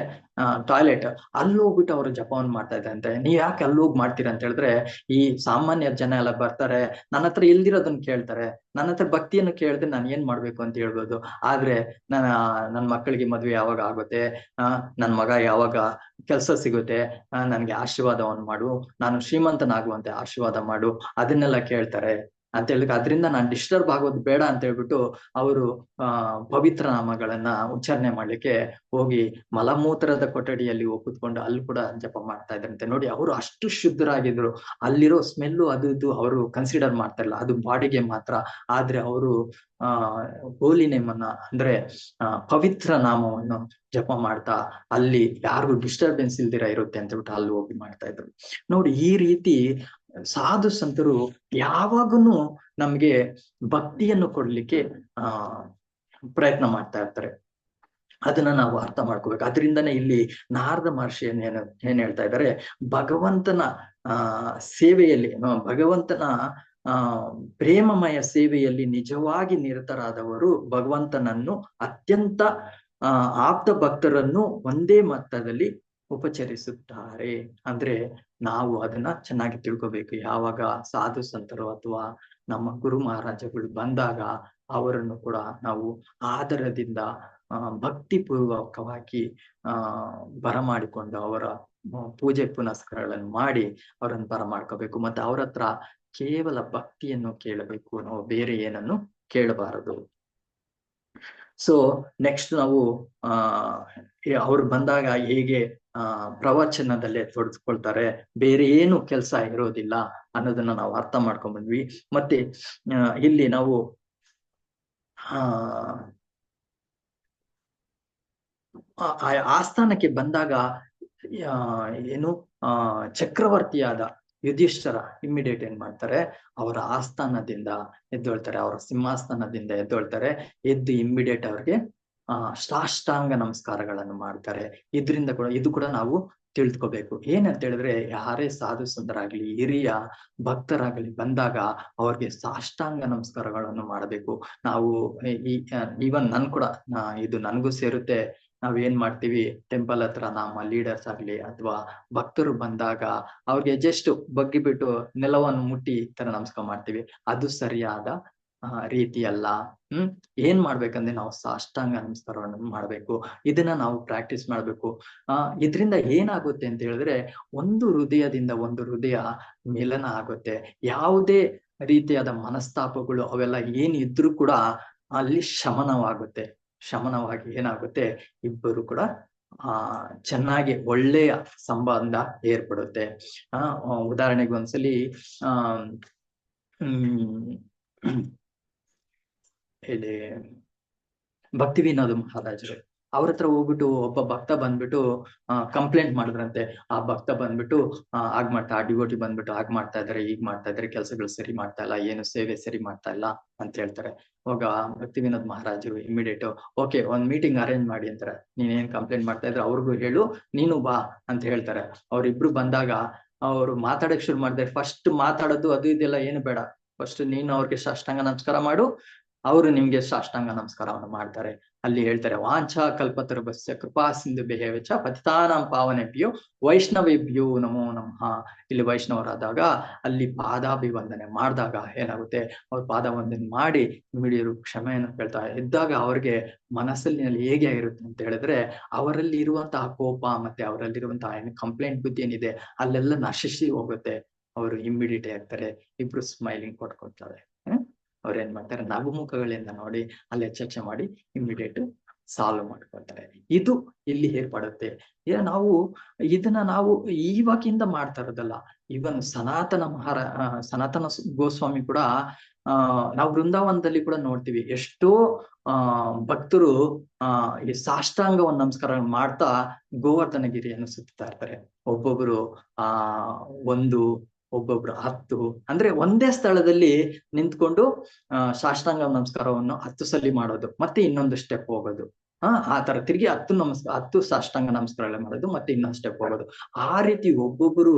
ಟಾಯ್ಲೆಟ್, ಅಲ್ಲಿ ಹೋಗ್ಬಿಟ್ಟು ಅವರು ಜಪವನ್ನು ಮಾಡ್ತಾ ಇದ್ದಂತೆ. ನೀವ್ ಯಾಕೆ ಅಲ್ಲಿ ಹೋಗಿ ಮಾಡ್ತೀರಾ ಅಂತ ಹೇಳಿದ್ರೆ, ಈ ಸಾಮಾನ್ಯ ಜನ ಎಲ್ಲ ಬರ್ತಾರೆ, ನನ್ನ ಹತ್ರ ಇಲ್ದಿರೋದನ್ನ ಕೇಳ್ತಾರೆ, ನನ್ನ ಹತ್ರ ಭಕ್ತಿಯನ್ನು ಕೇಳಿದ್ರೆ ನಾನು ಏನ್ ಮಾಡ್ಬೇಕು ಅಂತ ಹೇಳ್ಬೋದು. ಆದ್ರೆ ನನ್ನ ಮಕ್ಕಳಿಗೆ ಮದ್ವೆ ಯಾವಾಗ ಆಗುತ್ತೆ, ನನ್ ಮಗ ಯಾವಾಗ ಕೆಲಸ ಸಿಗುತ್ತೆ, ನನ್ಗೆ ಆಶೀರ್ವಾದವನ್ನು ಮಾಡು, ನಾನು ಶ್ರೀಮಂತನಾಗುವಂತೆ ಆಶೀರ್ವಾದ ಮಾಡು, ಅದನ್ನೆಲ್ಲ ಕೇಳ್ತಾರೆ ಅಂತ ಹೇಳಿದ್ರೆ, ಅದರಿಂದ ನಾನು ಡಿಸ್ಟರ್ಬ್ ಆಗೋದು ಬೇಡ ಅಂತ ಹೇಳ್ಬಿಟ್ಟು ಅವರು ಪವಿತ್ರ ನಾಮಗಳನ್ನ ಉಚ್ಚಾರಣೆ ಮಾಡ್ಲಿಕ್ಕೆ ಹೋಗಿ ಮಲಮೂತ್ರದ ಕೊಠಡಿಯಲ್ಲಿ ಕೂತ್ಕೊಂಡು ಅಲ್ಲಿ ಕೂಡ ಜಪ ಮಾಡ್ತಾ ಇದ್ರಂತೆ. ನೋಡಿ, ಅವರು ಅಷ್ಟು ಶುದ್ಧರಾಗಿದ್ರು. ಅಲ್ಲಿರೋ ಸ್ಮೆಲ್ಲು ಅದು ಇದು ಅವರು ಕನ್ಸಿಡರ್ ಮಾಡ್ತಾ ಇಲ್ಲ, ಅದು ಬಾಡಿಗೆ ಮಾತ್ರ. ಆದ್ರೆ ಅವರು ಹೋಲಿ ನೇಮನ್ನ ಅಂದ್ರೆ ಪವಿತ್ರ ನಾಮವನ್ನು ಜಪ ಮಾಡ್ತಾ ಅಲ್ಲಿ ಯಾರಿಗೂ ಡಿಸ್ಟರ್ಬೆನ್ಸ್ ಇಲ್ದಿರ ಇರುತ್ತೆ ಅಂತ ಹೇಳ್ಬಿಟ್ಟು ಅಲ್ಲಿ ಹೋಗಿ ಮಾಡ್ತಾ ಇದ್ರು. ನೋಡಿ, ಈ ರೀತಿ ಸಾಧು ಸಂತರು ಯಾವಾಗೂನು ನಮ್ಗೆ ಭಕ್ತಿಯನ್ನು ಕೊಡ್ಲಿಕ್ಕೆ ಪ್ರಯತ್ನ ಮಾಡ್ತಾ ಇರ್ತಾರೆ. ಅದನ್ನ ನಾವು ಅರ್ಥ ಮಾಡ್ಕೋಬೇಕು. ಅದರಿಂದನೇ ಇಲ್ಲಿ ನಾರದ ಮಹರ್ಷಿ ಏನ್ ಹೇಳ್ತಾ ಇದ್ದಾರೆ, ಭಗವಂತನ ಸೇವೆಯಲ್ಲಿ, ಭಗವಂತನ ಪ್ರೇಮಮಯ ಸೇವೆಯಲ್ಲಿ ನಿಜವಾಗಿ ನಿರತರಾದವರು ಭಗವಂತನನ್ನು ಅತ್ಯಂತ ಆಪ್ತ ಭಕ್ತರನ್ನು ಒಂದೇ ಮಟ್ಟದಲ್ಲಿ ಉಪಚರಿಸುತ್ತಾರೆ. ಅಂದ್ರೆ ನಾವು ಅದನ್ನ ಚೆನ್ನಾಗಿ ತಿಳ್ಕೋಬೇಕು. ಯಾವಾಗ ಸಾಧು ಸಂತರು ಅಥವಾ ನಮ್ಮ ಗುರು ಮಹಾರಾಜಗಳು ಬಂದಾಗ ಅವರನ್ನು ಕೂಡ ನಾವು ಆದರದಿಂದ ಭಕ್ತಿ ಪೂರ್ವಕವಾಗಿ ಬರಮಾಡಿಕೊಂಡು ಅವರ ಪೂಜೆ ಪುನಸ್ಕಾರಗಳನ್ನು ಮಾಡಿ ಅವರನ್ನು ಬರಮಾಡ್ಕೋಬೇಕು. ಮತ್ತೆ ಅವ್ರ ಹತ್ರ ಕೇವಲ ಭಕ್ತಿಯನ್ನು ಕೇಳಬೇಕು, ನಾವು ಬೇರೆ ಏನನ್ನು ಕೇಳಬಾರದು. ಸೊ ನೆಕ್ಸ್ಟ್ ನಾವು ಅವ್ರು ಬಂದಾಗ ಹೇಗೆ ಪ್ರವಚನದಲ್ಲೇ ತೊಡಗಿಸ್ಕೊಳ್ತಾರೆ, ಬೇರೆ ಏನು ಕೆಲಸ ಇರೋದಿಲ್ಲ ಅನ್ನೋದನ್ನ ನಾವು ಅರ್ಥ ಮಾಡ್ಕೊಂಡ್ ಬಂದ್ವಿ. ಮತ್ತೆ ಇಲ್ಲಿ ನಾವು ಆಸ್ಥಾನಕ್ಕೆ ಬಂದಾಗ ಏನು ಚಕ್ರವರ್ತಿಯಾದ ಯುಧಿಷ್ಠರ ಇಮ್ಮಿಡಿಯೇಟ್ ಏನ್ ಮಾಡ್ತಾರೆ, ಅವರ ಆಸ್ಥಾನದಿಂದ ಎದ್ದೊಳ್ತಾರೆ, ಅವರ ಸಿಂಹಾಸನದಿಂದ ಎದ್ದೊಳ್ತಾರೆ. ಎದ್ದು ಇಮ್ಮಿಡಿಯೇಟ್ ಅವ್ರಿಗೆ ಸಾಷ್ಟಾಂಗ ನಮಸ್ಕಾರಗಳನ್ನು ಮಾಡ್ತಾರೆ. ಇದು ಕೂಡ ನಾವು ತಿಳಿದುಕೋಬೇಕು. ಏನಂತ ಹೇಳಿದ್ರೆ, ಯಾರೇ ಸಾಧು ಸಂತರಾಗ್ಲಿ, ಹಿರಿಯ ಭಕ್ತರಾಗಲಿ ಬಂದಾಗ ಅವ್ರಿಗೆ ಸಾಷ್ಟಾಂಗ ನಮಸ್ಕಾರಗಳನ್ನು ಮಾಡಬೇಕು. ನಾವು ಈವನ್ ನನ್ ಕೂಡ ಇದು ನನ್ಗೂ ಸೇರುತ್ತೆ. ನಾವೇನ್ ಮಾಡ್ತೀವಿ, ಟೆಂಪಲ್ ಹತ್ರ ನಮ್ಮ ಲೀಡರ್ಸ್ ಆಗ್ಲಿ ಅಥವಾ ಭಕ್ತರು ಬಂದಾಗ ಅವ್ರಿಗೆ ಜಸ್ಟ್ ಬಗ್ಗಿಬಿಟ್ಟು ನೆಲವನ್ನು ಮುಟ್ಟಿ ಈ ತರ ನಮಸ್ಕಾರ ಮಾಡ್ತೀವಿ. ಅದು ಸರಿಯಾದ ರೀತಿ ಅಲ್ಲ. ಏನ್ ಮಾಡ್ಬೇಕಂದ್ರೆ ನಾವು ಸಾಷ್ಟಾಂಗ ನಮಸ್ಕಾರವನ್ನು ಮಾಡ್ಬೇಕು. ಇದನ್ನ ನಾವು ಪ್ರಾಕ್ಟೀಸ್ ಮಾಡ್ಬೇಕು. ಇದರಿಂದ ಏನಾಗುತ್ತೆ ಅಂತ ಹೇಳಿದ್ರೆ, ಒಂದು ಹೃದಯದಿಂದ ಒಂದು ಹೃದಯ ಮಿಲನ ಆಗುತ್ತೆ. ಯಾವುದೇ ರೀತಿಯಾದ ಮನಸ್ತಾಪಗಳು ಅವೆಲ್ಲ ಏನಿದ್ರು ಕೂಡ ಅಲ್ಲಿ ಶಮನವಾಗಿ ಏನಾಗುತ್ತೆ, ಇಬ್ಬರು ಕೂಡ ಚೆನ್ನಾಗಿ ಒಳ್ಳೆಯ ಸಂಬಂಧ ಏರ್ಪಡುತ್ತೆ. ಉದಾಹರಣೆಗೆ ಒಂದ್ಸಲಿ ಇಲ್ಲಿ ಭಕ್ತಿ ವಿನೋದ ಮಹಾರಾಜರು ಅವ್ರ ಹತ್ರ ಹೋಗ್ಬಿಟ್ಟು ಒಬ್ಬ ಭಕ್ತ ಬಂದ್ಬಿಟ್ಟು ಕಂಪ್ಲೇಂಟ್ ಮಾಡಿದ್ರಂತೆ. ಆ ಭಕ್ತ ಬಂದ್ಬಿಟ್ಟು ಆ ಡಿವೋಟಿ ಬಂದ್ಬಿಟ್ಟು ಆಗ್ ಮಾಡ್ತಾ ಇದಾರೆ, ಈಗ ಮಾಡ್ತಾ ಇದಾರೆ, ಕೆಲಸಗಳು ಸರಿ ಮಾಡ್ತಾ ಇಲ್ಲ, ಏನು ಸೇವೆ ಸರಿ ಮಾಡ್ತಾ ಇಲ್ಲ ಅಂತ ಹೇಳ್ತಾರೆ. ಅವಾಗ ಭಕ್ತಿ ವಿನೋದ್ ಮಹಾರಾಜರು ಇಮಿಡಿಯೇಟ್ ಓಕೆ, ಒಂದ್ ಮೀಟಿಂಗ್ ಅರೇಂಜ್ ಮಾಡಿ ಅಂತಾರೆ. ನೀನೇನ್ ಕಂಪ್ಲೇಂಟ್ ಮಾಡ್ತಾ ಇದ್ರೆ ಅವ್ರಿಗೂ ಹೇಳು, ನೀನು ಬಾ ಅಂತ ಹೇಳ್ತಾರೆ. ಅವ್ರಿಬ್ರು ಬಂದಾಗ ಅವ್ರು ಮಾತಾಡಕ್ ಶುರು ಮಾಡಿದ್ರೆ, ಫಸ್ಟ್ ಮಾತಾಡೋದು ಅದು ಇದೆಲ್ಲ ಏನು ಬೇಡ, ಫಸ್ಟ್ ನೀನು ಅವ್ರಿಗೆ ಸಾಷ್ಟಾಂಗ ನಮಸ್ಕಾರ ಮಾಡು, ಅವರು ನಿಮ್ಗೆ ಸಾಷ್ಟಾಂಗ ನಮಸ್ಕಾರವನ್ನು ಮಾಡ್ತಾರೆ. ಅಲ್ಲಿ ಹೇಳ್ತಾರೆ, ವಾಂಛಾ ಕಲ್ಪತರುಭ್ಯಶ್ಚ ಕೃಪಾ ಸಿಂಧು ಬೆಹವೆಚ ಪತಿತಾನಾಂ ಪಾವನೇಭ್ಯೋ ವೈಷ್ಣವೇಭ್ಯೋ ನಮೋ ನಮಃ. ಇಲ್ಲಿ ವೈಷ್ಣವರಾದಾಗ ಅಲ್ಲಿ ಪಾದಾಭಿವಂದನೆ ಮಾಡಿದಾಗ ಏನಾಗುತ್ತೆ, ಅವ್ರ ಪಾದವಂದನೆ ಮಾಡಿ ಮಿಡಿಯರು ಕ್ಷಮೆಯನ್ನು ಕೇಳ್ತಾ ಇದ್ದಾಗ ಅವ್ರಿಗೆ ಮನಸ್ಸಲ್ಲಿ ಹೇಗೆ ಆಗಿರುತ್ತೆ ಅಂತ ಹೇಳಿದ್ರೆ, ಅವರಲ್ಲಿ ಇರುವಂತಹ ಕೋಪ ಮತ್ತೆ ಅವರಲ್ಲಿರುವಂತಹ ಏನು ಕಂಪ್ಲೇಂಟ್ ಬುದ್ಧಿ ಏನಿದೆ ಅಲ್ಲೆಲ್ಲ ನಶಿಸಿ ಹೋಗುತ್ತೆ. ಅವರು ಇಮ್ಮಿಡಿಯೇಟ್ ಆಗ್ತಾರೆ. ಇಬ್ರು ಸ್ಮೈಲಿಂಗ್ ಕೊಟ್ಕೊಳ್ತಾರೆ. ಅವ್ರ ಏನ್ ಮಾಡ್ತಾರೆ, ನಗುಮುಖಗಳಿಂದ ನೋಡಿ ಅಲ್ಲೇ ಚರ್ಚೆ ಮಾಡಿ ಇಮಿಡಿಯೇಟ್ ಸಾಲ್ವ್ ಮಾಡ್ಕೊಳ್ತಾರೆ. ಇದು ಇಲ್ಲಿ ಏರ್ಪಡುತ್ತೆ. ಇದನ್ನ ನಾವು ಇವಾಗಿಂದ ಮಾಡ್ತಾ ಇರೋದಲ್ಲ. ಇವನ್ ಸನಾತನ ಗೋಸ್ವಾಮಿ ಕೂಡ ನಾವು ವೃಂದಾವನದಲ್ಲಿ ಕೂಡ ನೋಡ್ತೀವಿ, ಎಷ್ಟೋ ಭಕ್ತರು ಈ ಸಾಷ್ಟಾಂಗವನ್ನು ನಮಸ್ಕಾರ ಮಾಡ್ತಾ ಗೋವರ್ಧನಗಿರಿಯನ್ನು ಸುತ್ತಾ ಇರ್ತಾರೆ. ಒಬ್ಬೊಬ್ರು ಒಬ್ಬೊಬ್ರು 10 ಅಂದ್ರೆ ಒಂದೇ ಸ್ಥಳದಲ್ಲಿ ನಿಂತ್ಕೊಂಡು ಸಾಷ್ಟಾಂಗ ನಮಸ್ಕಾರವನ್ನು 10 ಸಲ ಮಾಡೋದು, ಮತ್ತೆ ಇನ್ನೊಂದು ಸ್ಟೆಪ್ ಹೋಗೋದು. ಆ ತರ ತಿರ್ಗಿ 10 ಸಾಷ್ಟಾಂಗ ನಮಸ್ಕಾರ ಮಾಡೋದು, ಮತ್ತೆ ಇನ್ನೊಂದು ಸ್ಟೆಪ್ ಹೋಗೋದು. ಆ ರೀತಿ ಒಬ್ಬೊಬ್ರು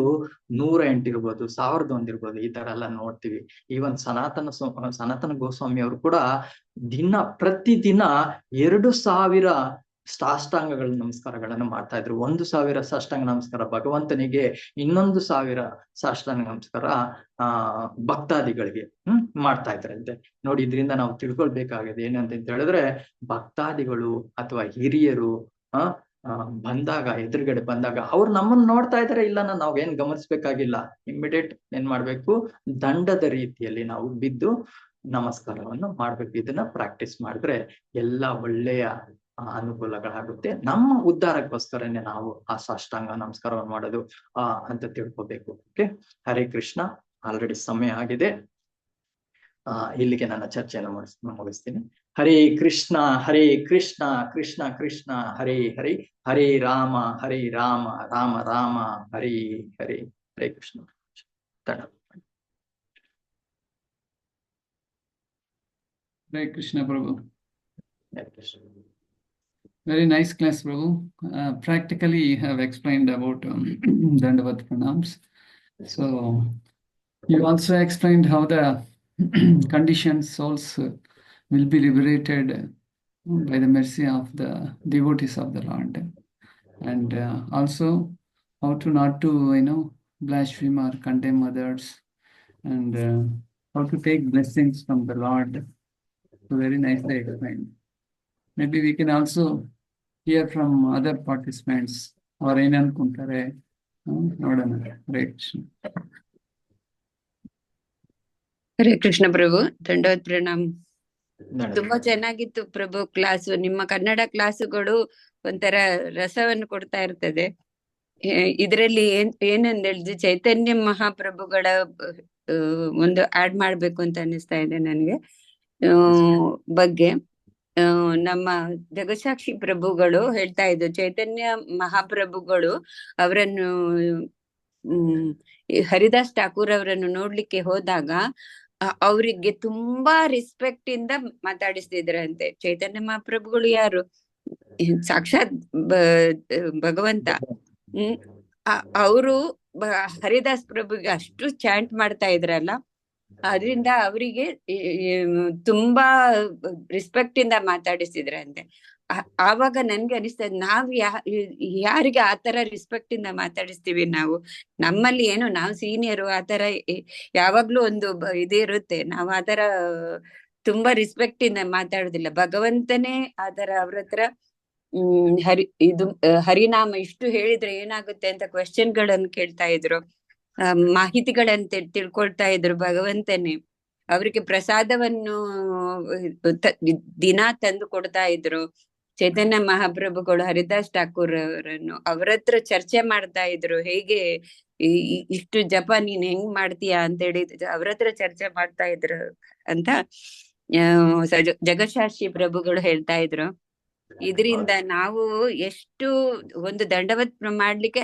108 ಇರ್ಬೋದು, 1001 ಇರ್ಬೋದು, ಈ ತರ ಎಲ್ಲ ನೋಡ್ತೀವಿ. ಈವನ್ ಸನಾತನ ಗೋಸ್ವಾಮಿ ಅವರು ಕೂಡ ಪ್ರತಿದಿನ 2000 ಸಾಷ್ಟಾಂಗಗಳ ನಮಸ್ಕಾರಗಳನ್ನು ಮಾಡ್ತಾ ಇದ್ರು. 1000 ಸಾಷ್ಟಾಂಗ ನಮಸ್ಕಾರ ಭಗವಂತನಿಗೆ, 1000 ಸಾಷ್ಟಾಂಗ ನಮಸ್ಕಾರ ಭಕ್ತಾದಿಗಳಿಗೆ ಮಾಡ್ತಾ ಇದ್ರಂತೆ. ನೋಡಿ, ಇದರಿಂದ ನಾವು ತಿಳ್ಕೊಳ್ಬೇಕಾಗಿದೆ ಏನಂತ ಹೇಳಿದ್ರೆ, ಭಕ್ತಾದಿಗಳು ಅಥವಾ ಹಿರಿಯರು ಬಂದಾಗ, ಎದುರುಗಡೆ ಬಂದಾಗ ಅವ್ರು ನಮ್ಮನ್ನು ನೋಡ್ತಾ ಇದಾರೆ ಇಲ್ಲ ನಾವೇನ್ ಗಮನಿಸ್ಬೇಕಾಗಿಲ್ಲ. ಇಮಿಡಿಯೇಟ್ ಏನ್ ಮಾಡ್ಬೇಕು, ದಂಡದ ರೀತಿಯಲ್ಲಿ ನಾವು ಬಿದ್ದು ನಮಸ್ಕಾರವನ್ನು ಮಾಡ್ಬೇಕು. ಇದನ್ನ ಪ್ರಾಕ್ಟೀಸ್ ಮಾಡಿದ್ರೆ ಎಲ್ಲ ಒಳ್ಳೆಯ ಅನುಕೂಲಗಳಾಗುತ್ತೆ. ನಮ್ಮ ಉದ್ಧಾರಕ್ಕೋಸ್ಕರನೇ ನಾವು ಆ ಸಾಷ್ಟಾಂಗ ನಮಸ್ಕಾರವನ್ನು ಮಾಡೋದು ಅಂತ ತಿಳ್ಕೊಬೇಕು. ಓಕೆ, ಹರೇ ಕೃಷ್ಣ. ಆಲ್ರೆಡಿ ಸಮಯ ಆಗಿದೆ. ಇಲ್ಲಿಗೆ ನನ್ನ ಚರ್ಚೆಯನ್ನು ಮುಗಿಸ್ತೀನಿ. ಹರೇ ಕೃಷ್ಣ ಕೃಷ್ಣ ಕೃಷ್ಣ ಹರೇ ಹರೇ, ಹರೇ ರಾಮ ರಾಮ ರಾಮ ಹರೇ ಹರೇ. Hare Krishna. Hare Krishna, Prabhu. Very nice class, Prabhu. Practically, you have explained about Dandavat Pranams. So, you also explained how the conditioned souls will be liberated by the mercy of the devotees of the Lord. And also, how to not to, blaspheme or condemn others. And how to take blessings from the Lord. So very nicely explained. Maybe we can also hear from other participants or Enan Kuntare. Hare Krishna ಪ್ರಭು, ದಂಡವತ್ ಪ್ರಣಾಮ್. ತುಂಬಾ ಚೆನ್ನಾಗಿತ್ತು ಪ್ರಭು class. ನಿಮ್ಮ ಕನ್ನಡ ಕ್ಲಾಸುಗಳು ಒಂಥರ ರಸವನ್ನು ಕೊಡ್ತಾ ಇರ್ತದೆ. ಇದರಲ್ಲಿ ಏನಂದ ಹೇಳಿದ್ರೆ, ಚೈತನ್ಯ ಮಹಾಪ್ರಭುಗಳ ಒಂದು ಆಡ್ ಮಾಡ್ಬೇಕು ಅಂತ ಅನಿಸ್ತಾ ಇದೆ ನನಗೆ. ಬಗ್ಗೆ ನಮ್ಮ ಜಗಸಾಕ್ಷಿ ಪ್ರಭುಗಳು ಹೇಳ್ತಾ ಇದ್ರು, ಚೈತನ್ಯ ಮಹಾಪ್ರಭುಗಳು ಅವರನ್ನು ಹರಿದಾಸ್ ಠಾಕೂರ್ ಅವರನ್ನು ನೋಡ್ಲಿಕ್ಕೆ ಹೋದಾಗ ಅವರಿಗೆ ತುಂಬಾ ರೆಸ್ಪೆಕ್ಟ್ ಇಂದ ಮಾತಾಡಿಸ್ತಿದ್ರಂತೆ. ಚೈತನ್ಯ ಮಹಾಪ್ರಭುಗಳು ಯಾರು? ಸಾಕ್ಷಾತ್ ಭಗವಂತ. ಅವರು ಹರಿದಾಸ್ ಪ್ರಭುಗೆ ಅಷ್ಟು ಚಾಂಟ್ ಮಾಡ್ತಾ ಇದ್ರಲ್ಲ, ಅದರಿಂದ ಅವರಿಗೆ ತುಂಬಾ ರೆಸ್ಪೆಕ್ಟ್ ಇಂದ ಮಾತಾಡಿಸಿದ್ರಂತೆ. ಆವಾಗ ನನ್ಗೆ ಅನಿಸ್ತದೆ, ನಾವ್ ಯಾರಿಗೆ ಆತರ ರೆಸ್ಪೆಕ್ಟ್ ಇಂದ ಮಾತಾಡಿಸ್ತೀವಿ ನಾವು? ನಮ್ಮಲ್ಲಿ ಏನು ನಾವು ಸೀನಿಯರು ಆತರ ಯಾವಾಗ್ಲೂ ಒಂದು ಇದಿರುತ್ತೆ, ನಾವು ಆತರ ತುಂಬಾ ರೆಸ್ಪೆಕ್ಟ್ ಇಂದ ಮಾತಾಡುದಿಲ್ಲ. ಭಗವಂತನೇ ಆತರ ಅವ್ರ ಹತ್ರ ಹರಿನಾಮ ಇಷ್ಟು ಹೇಳಿದ್ರೆ ಏನಾಗುತ್ತೆ ಅಂತ ಕ್ವೆಶ್ಚನ್ಗಳನ್ನು ಕೇಳ್ತಾ ಇದ್ರು, ಮಾಹಿತಿಗಳನ್ನ ತಿಳ್ಕೊಳ್ತಾ ಇದ್ರು ಭಗವಂತನೇ. ಅವರಿಗೆ ಪ್ರಸಾದವನ್ನು ದಿನ ತಂದು ಕೊಡ್ತಾ ಇದ್ರು. ಚೈತನ್ಯ ಮಹಾಪ್ರಭುಗಳು ಹರಿದಾಸ್ ಠಾಕೂರ್ ಅವರನ್ನು ಅವ್ರ ಹತ್ರ ಚರ್ಚೆ ಮಾಡ್ತಾ ಇದ್ರು, ಹೇಗೆ ಇಷ್ಟು ಜಪ ನೀನ್ ಹೆಂಗ್ ಮಾಡ್ತೀಯಾ ಅಂತ ಹೇಳಿ ಅವ್ರ ಹತ್ರ ಚರ್ಚೆ ಮಾಡ್ತಾ ಇದ್ರು ಅಂತ ಜಗತ್ಶಾಸ್ತ್ರಿ ಪ್ರಭುಗಳು ಹೇಳ್ತಾ ಇದ್ರು. ಇದರಿಂದ ನಾವು ಎಷ್ಟು ಒಂದು ದಂಡವತ್ ಮಾಡ್ಲಿಕ್ಕೆ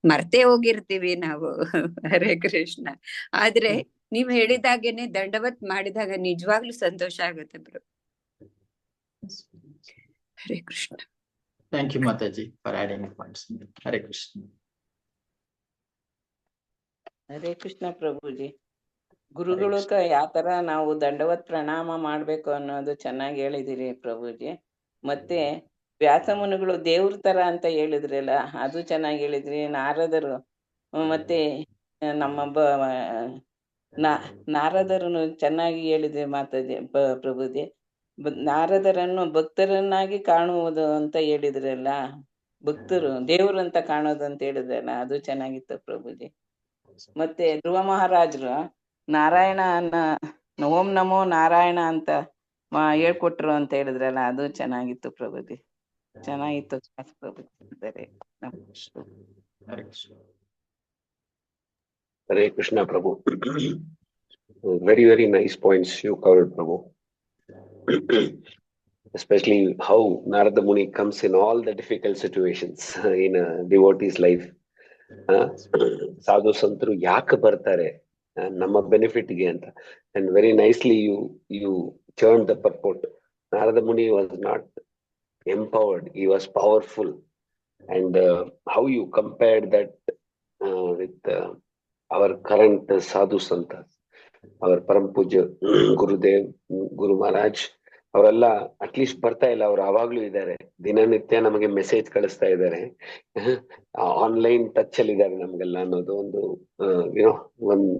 ಮರ್ತೇ ಹೋಗಿರ್ತೀವಿ ನಾವು. ಹರೇ ಕೃಷ್ಣ. ಆದ್ರೆ ನೀವ್ ಹೇಳಿದಾಗೇನೆ ದಂಡವತ್ ಮಾಡಿದಾಗ ನಿಜವಾಗ್ಲೂ ಸಂತೋಷ ಆಗುತ್ತೆ bro. Hare Krishna. Thank you, Mataji, for adding points. Hare Krishna. Hare Krishna ಪ್ರಭುಜಿ. ಗುರುಗಳಕ ಯಾವ ತರ ನಾವು ದಂಡವತ್ ಪ್ರಣಾಮ ಮಾಡ್ಬೇಕು ಅನ್ನೋದು ಚೆನ್ನಾಗಿ ಹೇಳಿದಿರಿ ಪ್ರಭುಜಿ. ಮತ್ತೆ ವ್ಯಾಸಮುನಿಗಳು ದೇವ್ರ ತರ ಅಂತ ಹೇಳಿದ್ರಲ್ಲ, ಅದು ಚೆನ್ನಾಗಿ ಹೇಳಿದ್ರಿ. ನಾರದರು ಮತ್ತೆ ನಮ್ಮ ನಾರದರನ್ನು ಚೆನ್ನಾಗಿ ಹೇಳಿದ್ರಿ ಮಾತಾಜಿ ಪ್ರಭುಜಿ. ನಾರದರನ್ನು ಭಕ್ತರನ್ನಾಗಿ ಕಾಣುವುದು ಅಂತ ಹೇಳಿದ್ರಲ್ಲ, ಭಕ್ತರು ದೇವ್ರು ಅಂತ ಕಾಣೋದು ಅಂತ ಹೇಳಿದ್ರಲ್ಲ, ಅದು ಚೆನ್ನಾಗಿತ್ತು ಪ್ರಭುಜಿ. ಮತ್ತೆ ಧ್ರುವ ಮಹಾರಾಜರು ನಾರಾಯಣ ಓಂ ನಮೋ ನಾರಾಯಣ ಅಂತ ಹೇಳ್ಕೊಟ್ರು ಅಂತ ಹೇಳಿದ್ರಲ್ಲ, ಅದು ಚೆನ್ನಾಗಿತ್ತು ಪ್ರಭುಜಿ. ಚೆನ್ನಾಗಿತ್ತು ಪ್ರಭುಜಿ. Hare Krishna Prabhu. Very, very nice points you covered, Prabhu. Especially how Narada Muni comes in all the difficult situations in a devotee's life. Sadhu Santru ಯಾಕೆ ಬರ್ತಾರೆ ನಮ್ಮ ಬೆನಿಫಿಟ್ ಗೆ ಅಂತ. And very nicely you churned the purport. Narada Muni was not empowered, he was powerful. And how you compared that with our current Sadhu Santas, our Param Puja Gurudev, Guru Maharaj, ಅವರೆಲ್ಲ at least ಬರ್ತಾ ಇಲ್ಲ, ಅವ್ರು ಆವಾಗ್ಲೂ ಇದ್ದಾರೆ. ದಿನನಿತ್ಯ ನಮಗೆ message ಕಳಿಸ್ತಾ ಇದ್ದಾರೆ, online touch ಅಲ್ಲಿ ಇದ್ದಾರೆ ನಮ್ಗೆಲ್ಲ ಅನ್ನೋದು ಒಂದು ಯುನೋ ಒಂದು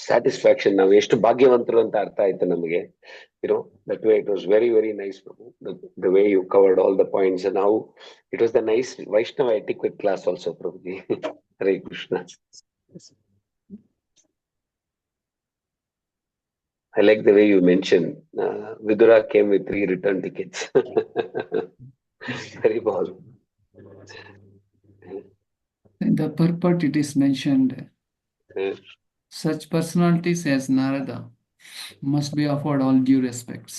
ಸ್ಯಾಟಿಸ್ಫ್ಯಾಕ್ಷನ್. ನಾವು ಎಷ್ಟು ಭಾಗ್ಯವಂತರು ಅಂತ ಅರ್ಥ ಆಯ್ತು ನಮಗೆ. You know that way it was very very nice the way you covered all the points, and how it was the nice Vaishnava etiquette class also, Prabhuji. Hare Krishna. I like the way you mentioned Vidura came with 3 return tickets. Very ball. In the purport it is mentioned, such personalities as Narada must be offered all due respects,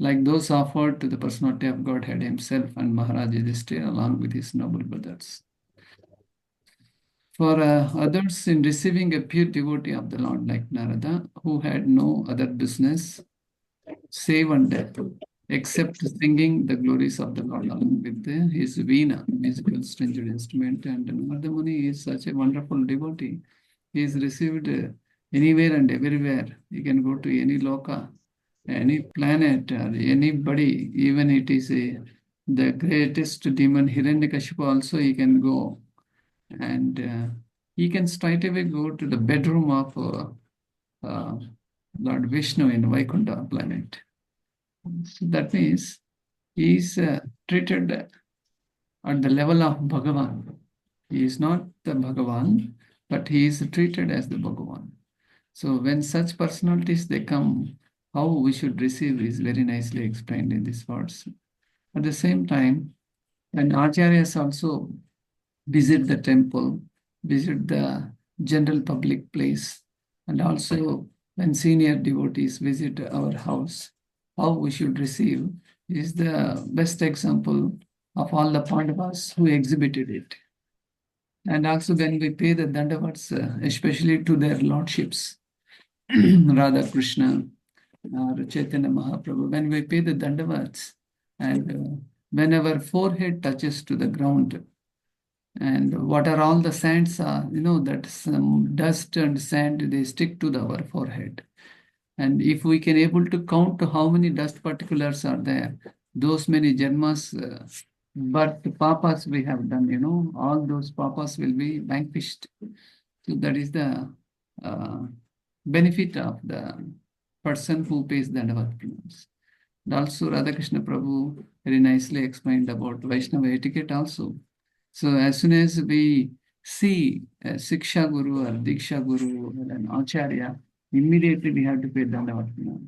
like those offered to the personality of Godhead himself and Maharaj Yudhishthira along with his noble brothers. For others, in receiving a pure devotee of the Lord like Narada, who had no other business save and death, except singing the glories of the Lord along with his veena, musical stringed instrument. And Narada Muni is such a wonderful devotee. He is received anywhere and everywhere. He can go to any loka, any planet, or anybody. Even it is the greatest demon Hiranyakashipu also he can go. And he can straight away go to the bedroom of Lord Vishnu in Vaikuntha planet. So that means he is treated at the level of Bhagavan. He is not the Bhagavan, but he is treated as the Bhagavan. So when such personalities they come, how we should receive is very nicely explained in these words. At the same time, when Acharyas also visit the temple, visit the general public place, and also when senior devotees visit our house, how we should receive is the best example of all the Pandavas who exhibited it. And also when we pay the dandavats, especially to their lordships, Radha Krishna or Chaitanya Mahaprabhu, when we pay the dandavats, and when our forehead touches to the ground, and what are all the sands are, that some dust and sand, they stick to our forehead. And if we can able to count how many dust particulars are there, those many janmas, but papas we have done, all those papas will be vanquished. So that is the benefit of the person who pays the Dandavat pranams. And also Radhakrishna Prabhu very nicely explained about Vaishnava etiquette also. So as soon as we see a Siksha Guru or Diksha Guru or an Acharya, immediately we have to pay Dandavat pranam.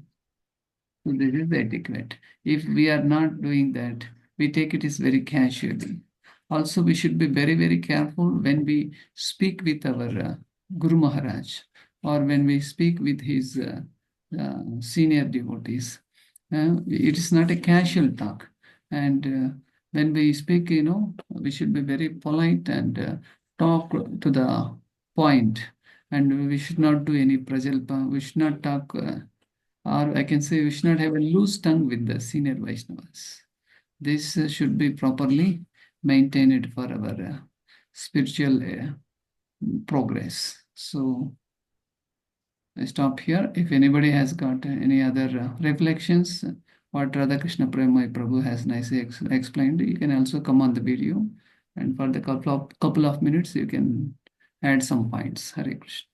So this is the etiquette. If we are not doing that, we take it as very casually. Also, we should be very, very careful when we speak with our Guru Maharaj or when we speak with his senior devotees. It is not a casual talk. And when we speak, we should be very polite and talk to the point. And we should not do any prajalpa. We should not talk, or I can say we should not have a loose tongue with the senior Vaishnavas. This should be properly maintained for our spiritual progress. So I stop here. If anybody has got any other reflections, what Radhakrishna Premai Prabhu has nicely explained, you can also come on the video, and for the couple of minutes you can add some points. Hare Krishna.